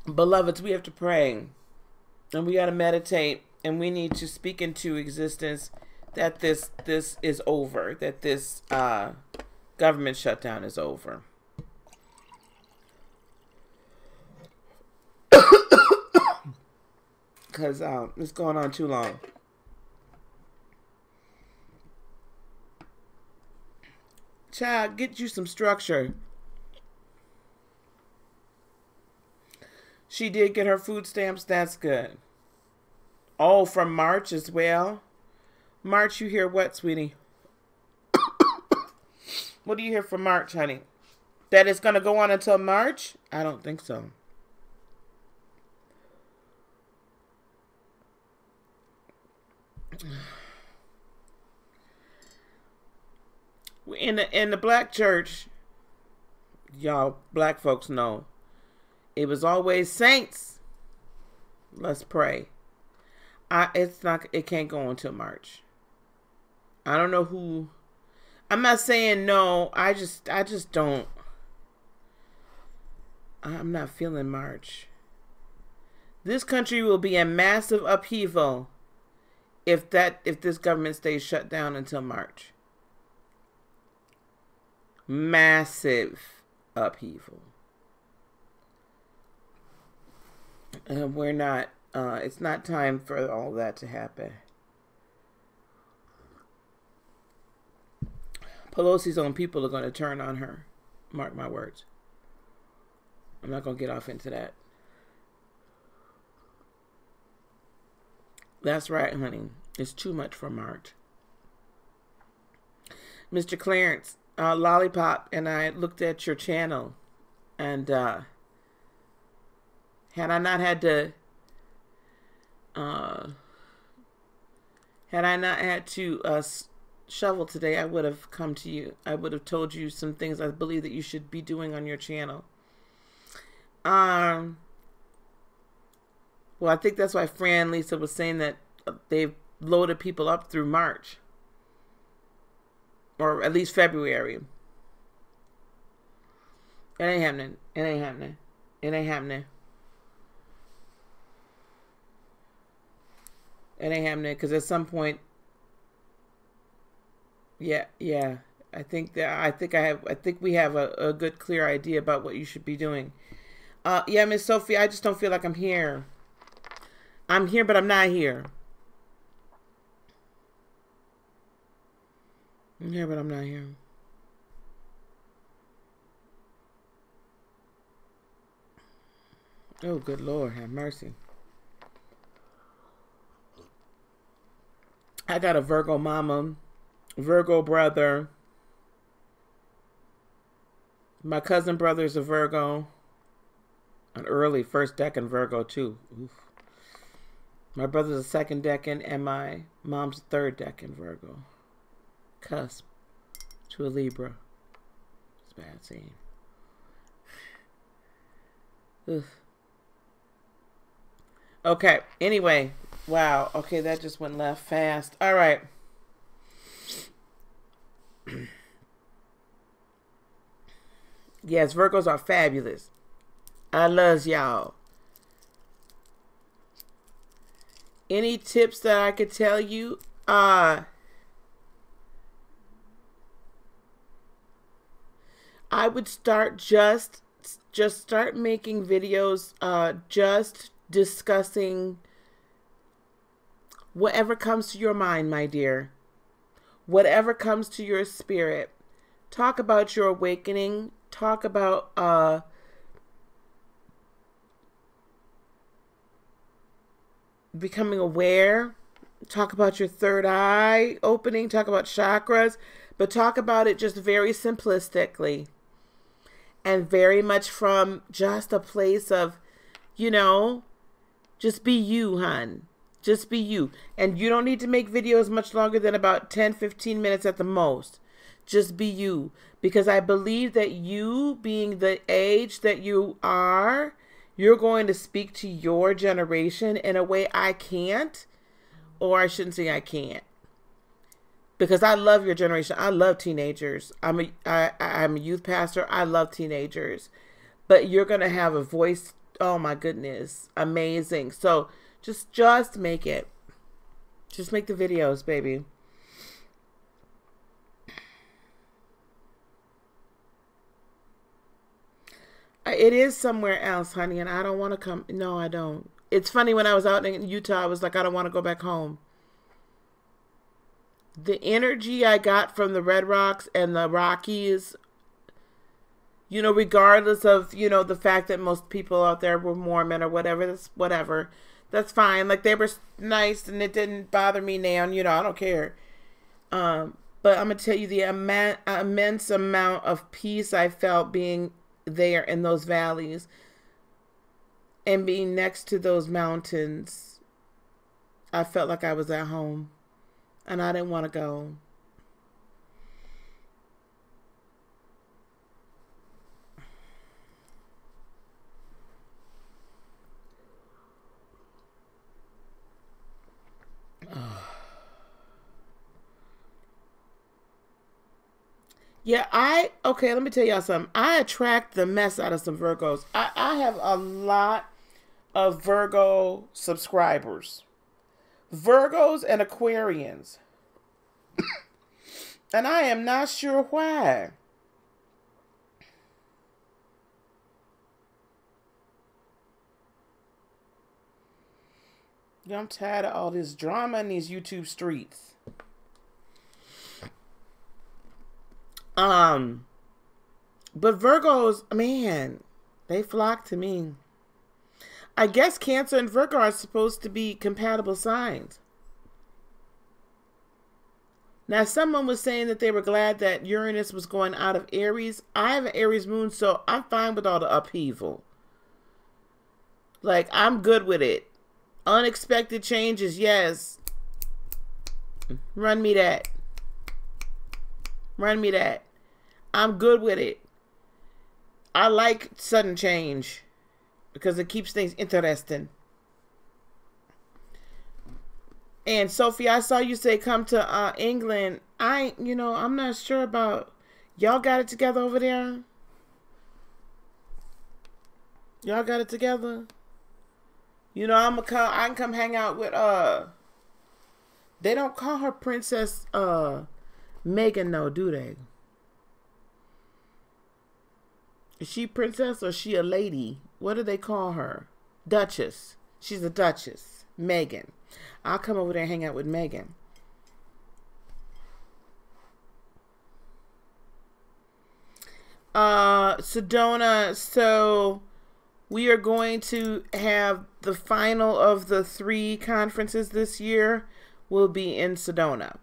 Beloveds, we have to pray. And we got to meditate. And we need to speak into existence that this is over. That this government shutdown is over. Because it's going on too long. Child, get you some structure. She did get her food stamps. That's good. Oh, from March as well. March, you hear what, sweetie? What do you hear from March, honey? That it's going to go on until March? I don't think so. In the black church, y'all black folks know, it was always saints. Let's pray. It can't go until March. I don't know who. I'm not saying no. I just don't. I'm not feeling March. This country will be in massive upheaval if this government stays shut down until March. Massive upheaval. And we're not, it's not time for all that to happen. Pelosi's own people are going to turn on her. Mark my words. I'm not going to get off into that. That's right, honey. It's too much for March. Mr. Clarence Lollipop and I looked at your channel, and had I not had to shovel today, I would have come to you. I would have told you some things I believe that you should be doing on your channel. Well, I think that's why Fran Lisa was saying that they've loaded people up through March. Or at least February. It ain't happening. It ain't happening. It ain't happening. It ain't happening because at some point, yeah. I think we have a good, clear idea about what you should be doing. Yeah, Miss Sophie, I just don't feel like I'm here. I'm here, but I'm not here. I'm here, but I'm not here. Oh, good Lord, have mercy. I got a Virgo mama, Virgo brother. My cousin brother's a Virgo. An early first decan Virgo, too. Oof. My brother's a second decan, and my mom's a third decan Virgo. Cusp to a Libra. It's bad seeing. Okay, anyway. Wow, okay, that just went left fast. All right. Yes, Virgos are fabulous. I love y'all. Any tips that I could tell you? I would start just start making videos just discussing whatever comes to your mind, my dear. Whatever comes to your spirit. Talk about your awakening. Talk about becoming aware. Talk about your third eye opening. Talk about chakras. But talk about it just very simplistically. And very much from just a place of, you know, Just be you, hon. Just be you. And you don't need to make videos much longer than about 10, 15 minutes at the most. Just be you. Because I believe that you, being the age that you are, you're going to speak to your generation in a way I can't. Or I shouldn't say I can't. Because I love your generation. I love teenagers. I'm a youth pastor. I love teenagers. But you're going to have a voice. Oh my goodness. Amazing. So just make it. Just make the videos, baby. It is somewhere else, honey, and I don't want to come. No, I don't. It's funny, when I was out in Utah, I was like, I don't want to go back home. The energy I got from the Red Rocks and the Rockies, you know, regardless of, you know, the fact that most people out there were Mormon or whatever, that's fine. Like, they were nice and it didn't bother me now, and, you know, I don't care. But I'm going to tell you the immense amount of peace I felt being there in those valleys and being next to those mountains. I felt like I was at home and I didn't want to go. Yeah, okay, let me tell y'all something. I attract the mess out of some Virgos. I have a lot of Virgo subscribers. Virgos and Aquarians. And I am not sure why. I'm tired of all this drama in these YouTube streets. But Virgos, man, they flock to me. I guess Cancer and Virgo are supposed to be compatible signs. Now, someone was saying that they were glad that Uranus was going out of Aries. I have an Aries moon, so I'm fine with all the upheaval. Like, I'm good with it. Unexpected changes, yes. Run me that. Run me that. I'm good with it. I like sudden change because it keeps things interesting. And Sophie, I saw you say come to England. I'm not sure about, y'all got it together over there? Y'all got it together? You know, I can come hang out with they don't call her Princess Megan, no, do they? Is she princess or is she a lady? What do they call her? Duchess. She's a duchess. Megan. I'll come over there and hang out with Megan. Sedona. So we are going to have the final of the 3 conferences this year will be in Sedona.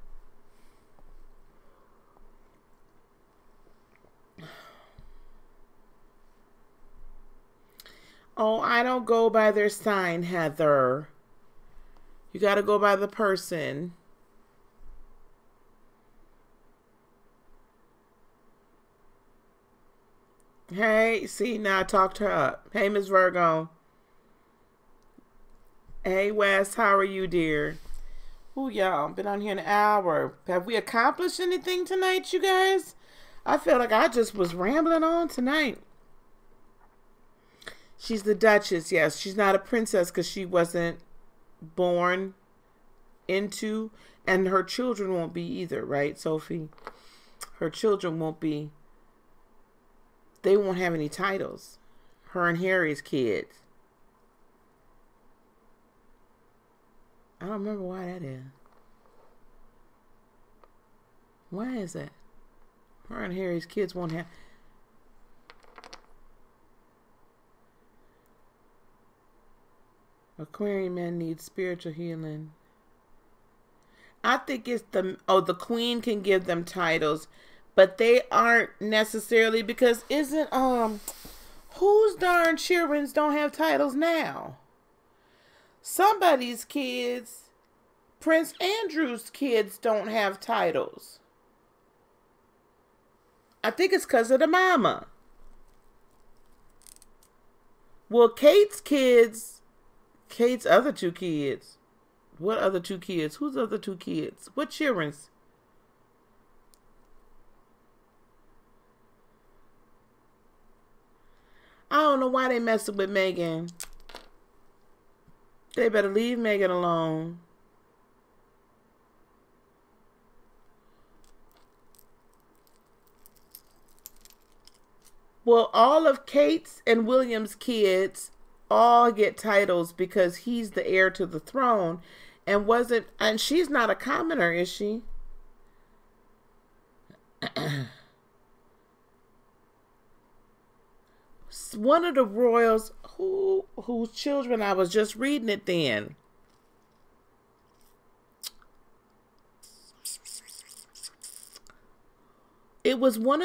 Oh, I don't go by their sign, Heather. You got to go by the person. Hey, see, now I talked her up. Hey, Miss Virgo. Hey, Wes, how are you, dear? Ooh, y'all, been on here an hour. Have we accomplished anything tonight, you guys? I feel like I just was rambling on tonight. She's the Duchess, yes. She's not a princess because she wasn't born into, and her children won't be either, right, Sophie? Her children won't be. They won't have any titles. Her and Harry's kids. I don't remember why that is. Why is that? Her and Harry's kids won't have. Aquarium man needs spiritual healing. I think it's the queen can give them titles, but they aren't necessarily, because whose darn children don't have titles now? somebody's kids, Prince Andrew's kids, don't have titles. I think it's because of the mama. Well, Kate's other two kids. What other two kids? Whose other two kids? What children's? I don't know why they messing with Megan. They better leave Megan alone. Well, all of Kate's and William's kids all get titles because he's the heir to the throne, and she's not a commoner, is she? One of the royals whose children, I was just reading it then. It was one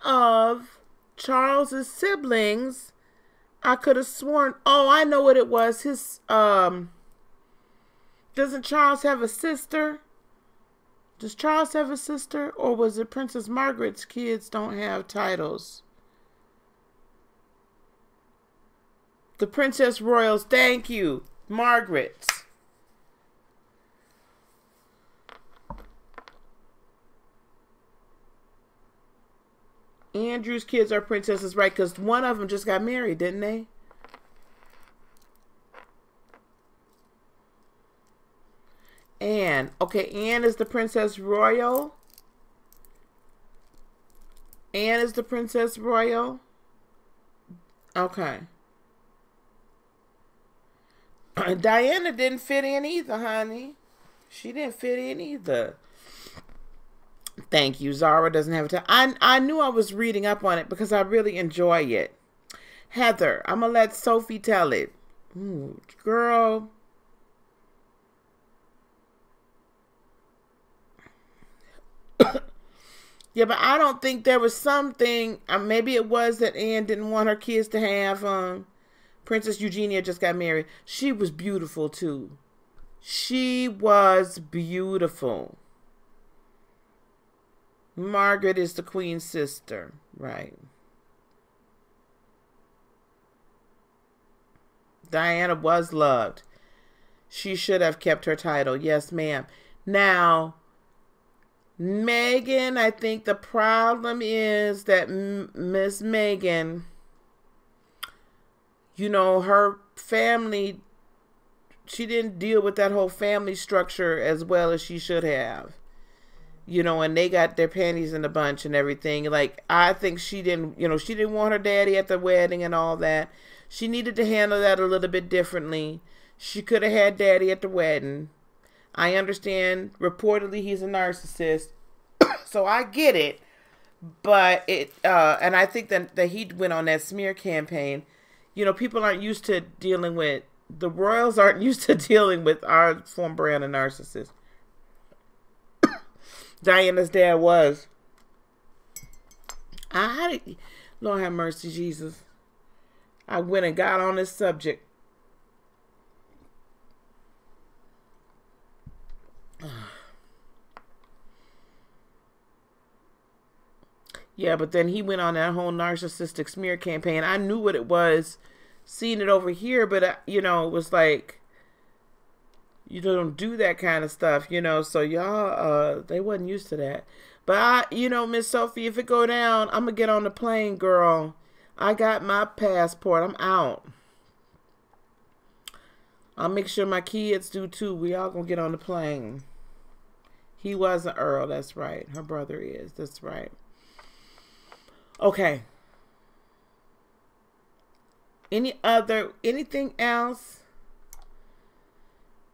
of Charles's siblings. I could have sworn. Oh, I know what it was. His doesn't Charles have a sister? Does Charles have a sister, or was it Princess Margaret's kids don't have titles? The Princess Royals, thank you, Margaret's. Andrew's kids are princesses, right? Because one of them just got married, didn't they? Anne. Okay, Anne is the Princess Royal. Anne is the Princess Royal. Okay. Diana didn't fit in either, honey. She didn't fit in either. Thank you. Zara doesn't have time. I knew I was reading up on it because I really enjoy it. Heather, I'm going to let Sophie tell it. Ooh, girl. Yeah, but I don't think there was something. Maybe it was that Anne didn't want her kids to have. Princess Eugenia just got married. She was beautiful, too. She was beautiful. Margaret is the queen's sister, right? Diana was loved. She should have kept her title. Yes, ma'am. Now, Meghan, I think the problem is that Miss Meghan, you know, her family, she didn't deal with that whole family structure as well as she should have. You know, and they got their panties in a bunch and everything. Like, I think she didn't want her daddy at the wedding and all that. She needed to handle that a little bit differently. She could have had daddy at the wedding. I understand, reportedly, he's a narcissist. So I get it. But and I think that he went on that smear campaign. You know, people aren't used to dealing with, the royals aren't used to dealing with our form brand of narcissists. Diana's dad was. Lord have mercy, Jesus. I went and got on this subject. Yeah, but then he went on that whole narcissistic smear campaign. I knew what it was, seeing it over here, but, you know, it was like, you don't do that kind of stuff, you know, so y'all, they wasn't used to that. But you know, Miss Sophie, if it go down, I'm going to get on the plane, girl. I got my passport. I'm out. I'll make sure my kids do too. We all going to get on the plane. He was an Earl. That's right. Her brother is. That's right. Okay. Anything else?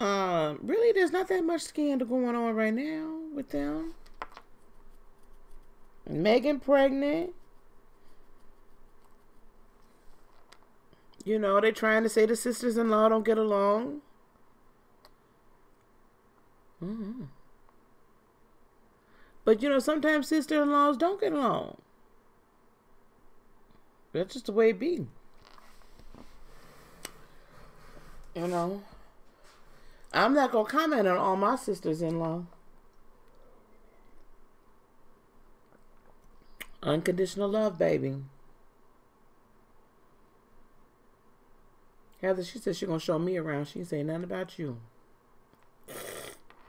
Really, there's not that much scandal going on right now with them. Meghan pregnant. You know, they're trying to say the sisters-in-law don't get along. But, you know, sometimes sister-in-laws don't get along. That's just the way it be. You know, I'm not going to comment on all my sisters-in-law. Unconditional love, baby. Heather, she said she's going to show me around. She ain't say nothing about you.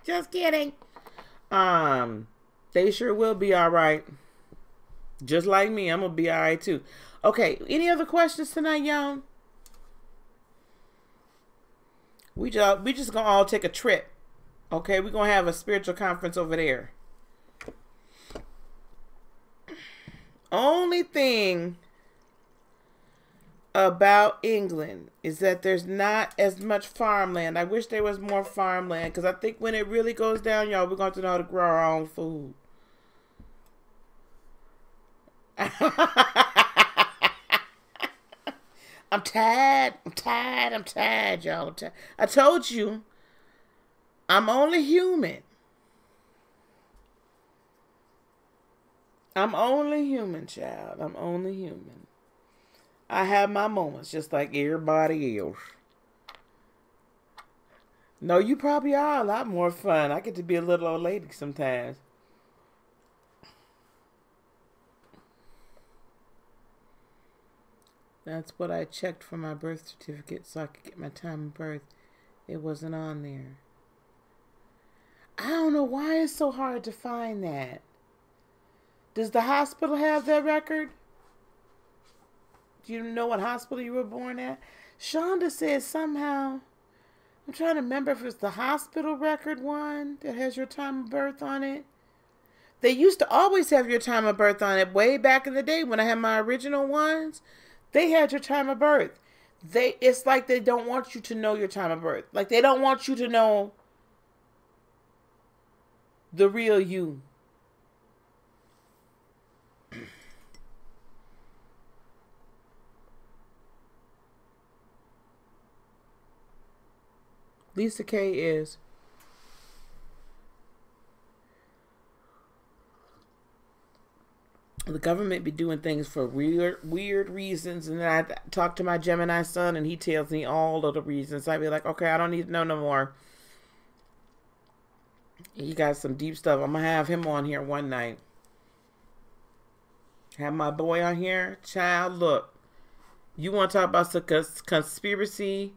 Just kidding. They sure will be all right. Just like me, I'm going to be all right too. Okay, any other questions tonight, y'all? We just going to all take a trip. Okay, we're going to have a spiritual conference over there. Only thing about England is that there's not as much farmland. I wish there was more farmland, because I think when it really goes down, y'all, we're going to know how to grow our own food. I'm tired, y'all. I told you, I'm only human. I'm only human, child. I'm only human. I have my moments just like everybody else. No, you probably are a lot more fun. I get to be a little old lady sometimes. That's what I checked for my birth certificate so I could get my time of birth. It wasn't on there. I don't know why it's so hard to find that. Does the hospital have that record? Do you know what hospital you were born at? Shonda said somehow, I'm trying to remember if it's the hospital record one that has your time of birth on it. They used to always have your time of birth on it way back in the day when I had my original ones. They had your time of birth. It's like they don't want you to know your time of birth. Like they don't want you to know the real you. Lisa K is. The government be doing things for weird reasons, and then I talk to my Gemini son, and he tells me all of the reasons. I'd be like, okay, I don't need to know no more. He got some deep stuff. I'm gonna have him on here one night. Have my boy on here, child. Look, you want to talk about some conspiracy?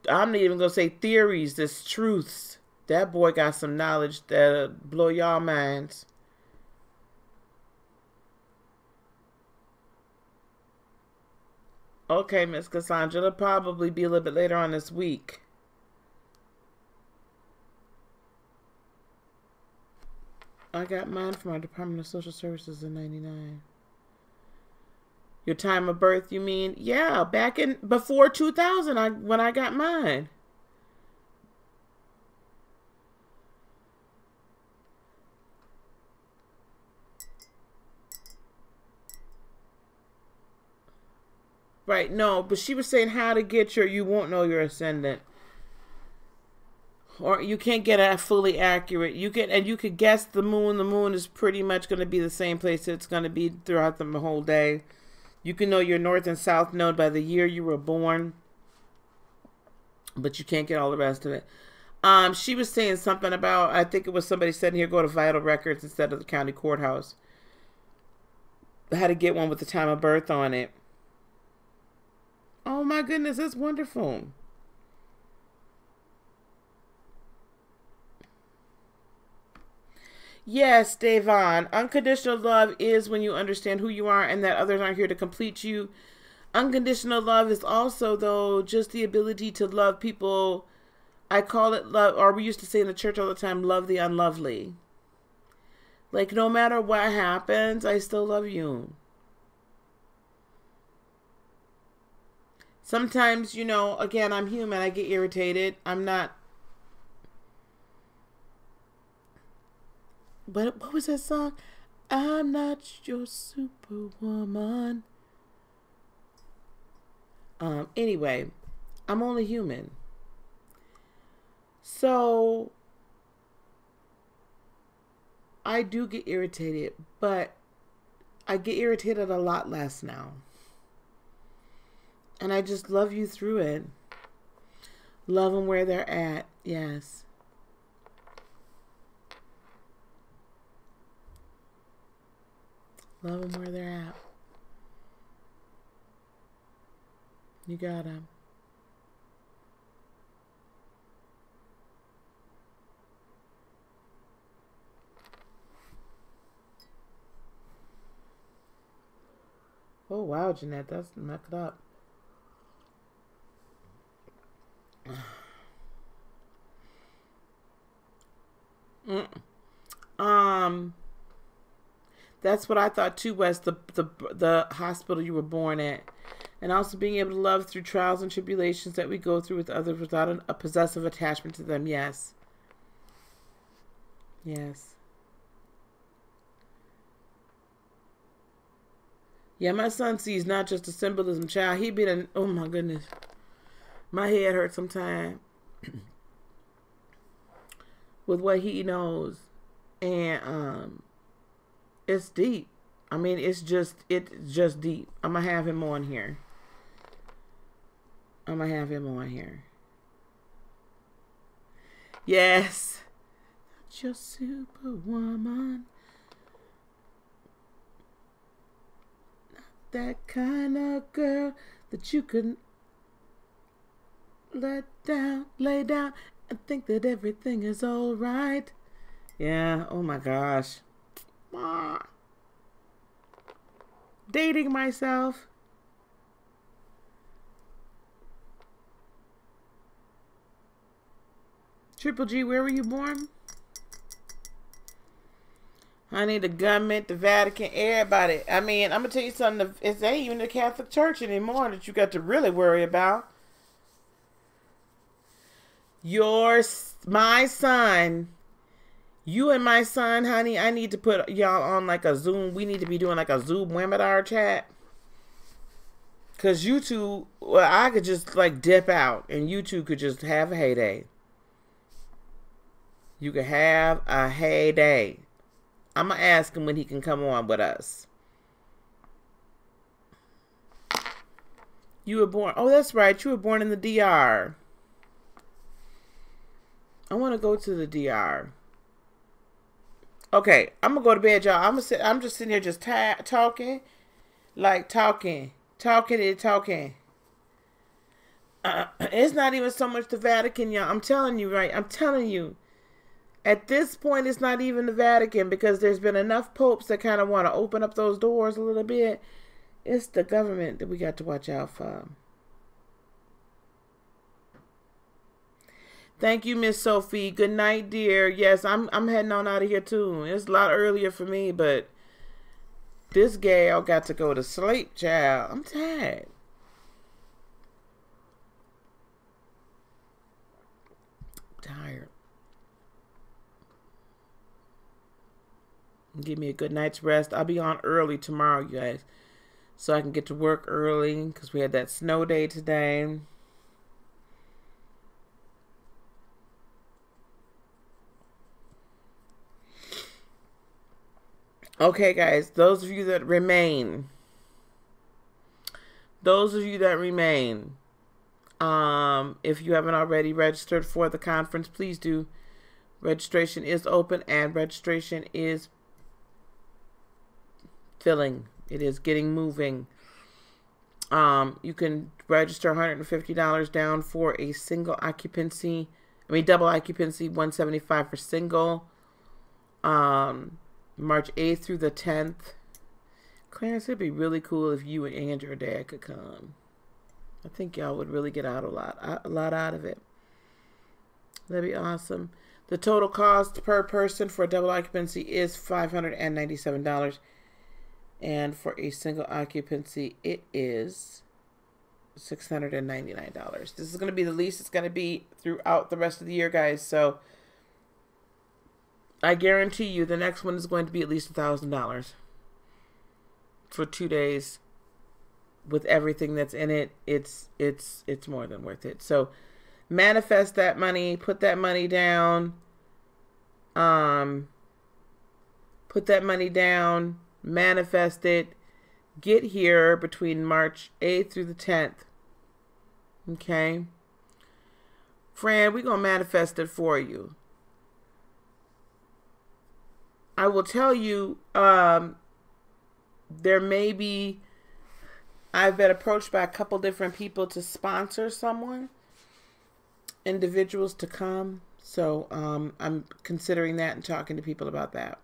I'm not even gonna say theories. There's truths. That boy got some knowledge that'll blow y'all minds. Okay, Miss Cassandra, it'll probably be a little bit later on this week. I got mine from our Department of Social Services in '99. Your time of birth, you mean? Yeah, back in before 2000, when I got mine. Right, no, but she was saying how to get you won't know your ascendant. Or you can't get a fully accurate. You could guess the moon. The moon is pretty much going to be the same place it's going to be throughout the whole day. You can know your north and south node by the year you were born. But you can't get all the rest of it. She was saying something about, I think it was somebody said here, go to Vital Records instead of the county courthouse. How to get one with the time of birth on it. Oh my goodness, that's wonderful. Yes, Devon. Unconditional love is when you understand who you are and that others aren't here to complete you. Unconditional love is also, though, just the ability to love people. I call it love, or we used to say in the church all the time, love the unlovely. Like, no matter what happens, I still love you. Sometimes, again, I'm human. I get irritated. I'm not. What was that song? I'm not your superwoman. Anyway, I'm only human. So, I do get irritated, but I get irritated a lot less now. And I just love you through it. Love them where they're at. Yes. Love them where they're at. You got them. Oh, wow, Jeanette. That's knocked up. That's what I thought too, was the hospital you were born at. And also being able to love through trials and tribulations that we go through with others without a possessive attachment to them. Yes. Yes. Yeah, my son sees not just a symbolism, child. He been in, oh my goodness. My head hurts sometimes with what he knows. And it's deep. I mean, it's just deep. I'm gonna have him on here. Yes. Not your superwoman. Not that kind of girl that you can lay down, and think that everything is all right. Yeah. Oh my gosh. Dating myself. Triple G, where were you born? Honey, the government, the Vatican, everybody. I mean, I'm going to tell you something. It ain't even the Catholic Church anymore that you got to really worry about. My son, you and my son, honey, I need to put y'all on like a Zoom. We need to be doing like a Zoom webinar chat. Because you two, well, I could just like dip out and you two could just have a heyday. You could have a heyday. I'm going to ask him when he can come on with us. You were born, oh, that's right. You were born in the DR. I want to go to the DR. Okay, I'm going to go to bed, y'all. I'm just sitting here just talking. Like talking. It's not even so much the Vatican, y'all. I'm telling you, right? I'm telling you. At this point, it's not even the Vatican, because there's been enough popes that kind of want to open up those doors a little bit. It's the government that we got to watch out for. Thank you, Miss Sophie. Good night, dear. Yes, I'm heading on out of here too. It's a lot earlier for me, but this gal got to go to sleep, child. I'm tired. Give me a good night's rest. I'll be on early tomorrow, you guys, so I can get to work early because we had that snow day today. Okay, guys, those of you that remain, if you haven't already registered for the conference, please do. Registration is open and registration is filling. It is getting moving. You can register $150 down for a single occupancy. Double occupancy, $175 for single. March 8th through the 10th. Clarence, it'd be really cool if you and your dad could come. I think y'all would really get out a lot out of it. That'd be awesome. The total cost per person for a double occupancy is $597. And for a single occupancy, it is $699. This is going to be the least it's going to be throughout the rest of the year, guys. So I guarantee you the next one is going to be at least $1,000 for 2 days. With everything that's in it, it's more than worth it. So manifest that money, put that money down. Put that money down, manifest it. Get here between March 8th through the 10th. Okay. Fran, we're going to manifest it for you. I will tell you, there may be, I've been approached by a couple different people to sponsor someone, individuals to come. So I'm considering that and talking to people about that.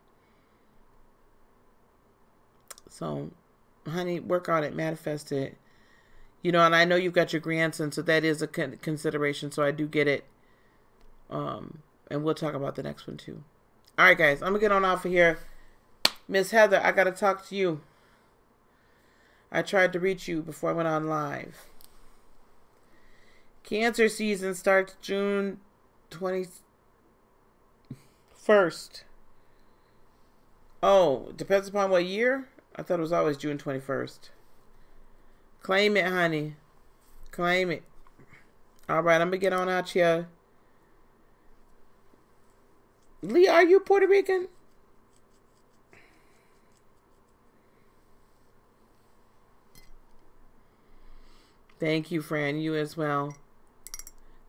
So, honey, work on it, manifest it. You know, and I know you've got your grandson, so that is a consideration. So I do get it. And we'll talk about the next one too. All right, guys, I'm going to get on off of here. Miss Heather, I got to talk to you. I tried to reach you before I went on live. Cancer season starts June 21st. Oh, depends upon what year? I thought it was always June 21st. Claim it, honey. Claim it. All right, I'm going to get on out here. Lee, are you Puerto Rican? Thank you, Fran. You as well.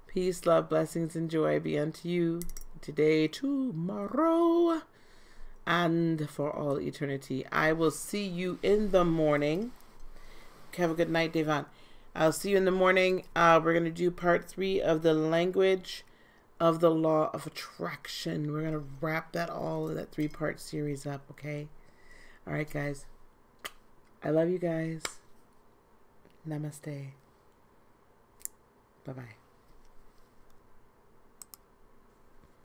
Peace, love, blessings, and joy be unto you today, tomorrow, and for all eternity. I will see you in the morning. Have a good night, Devon. I'll see you in the morning. We're going to do part 3 of the language of the law of attraction. We're going to wrap that 3-part series up, okay? All right, guys. I love you guys. Namaste. Bye-bye.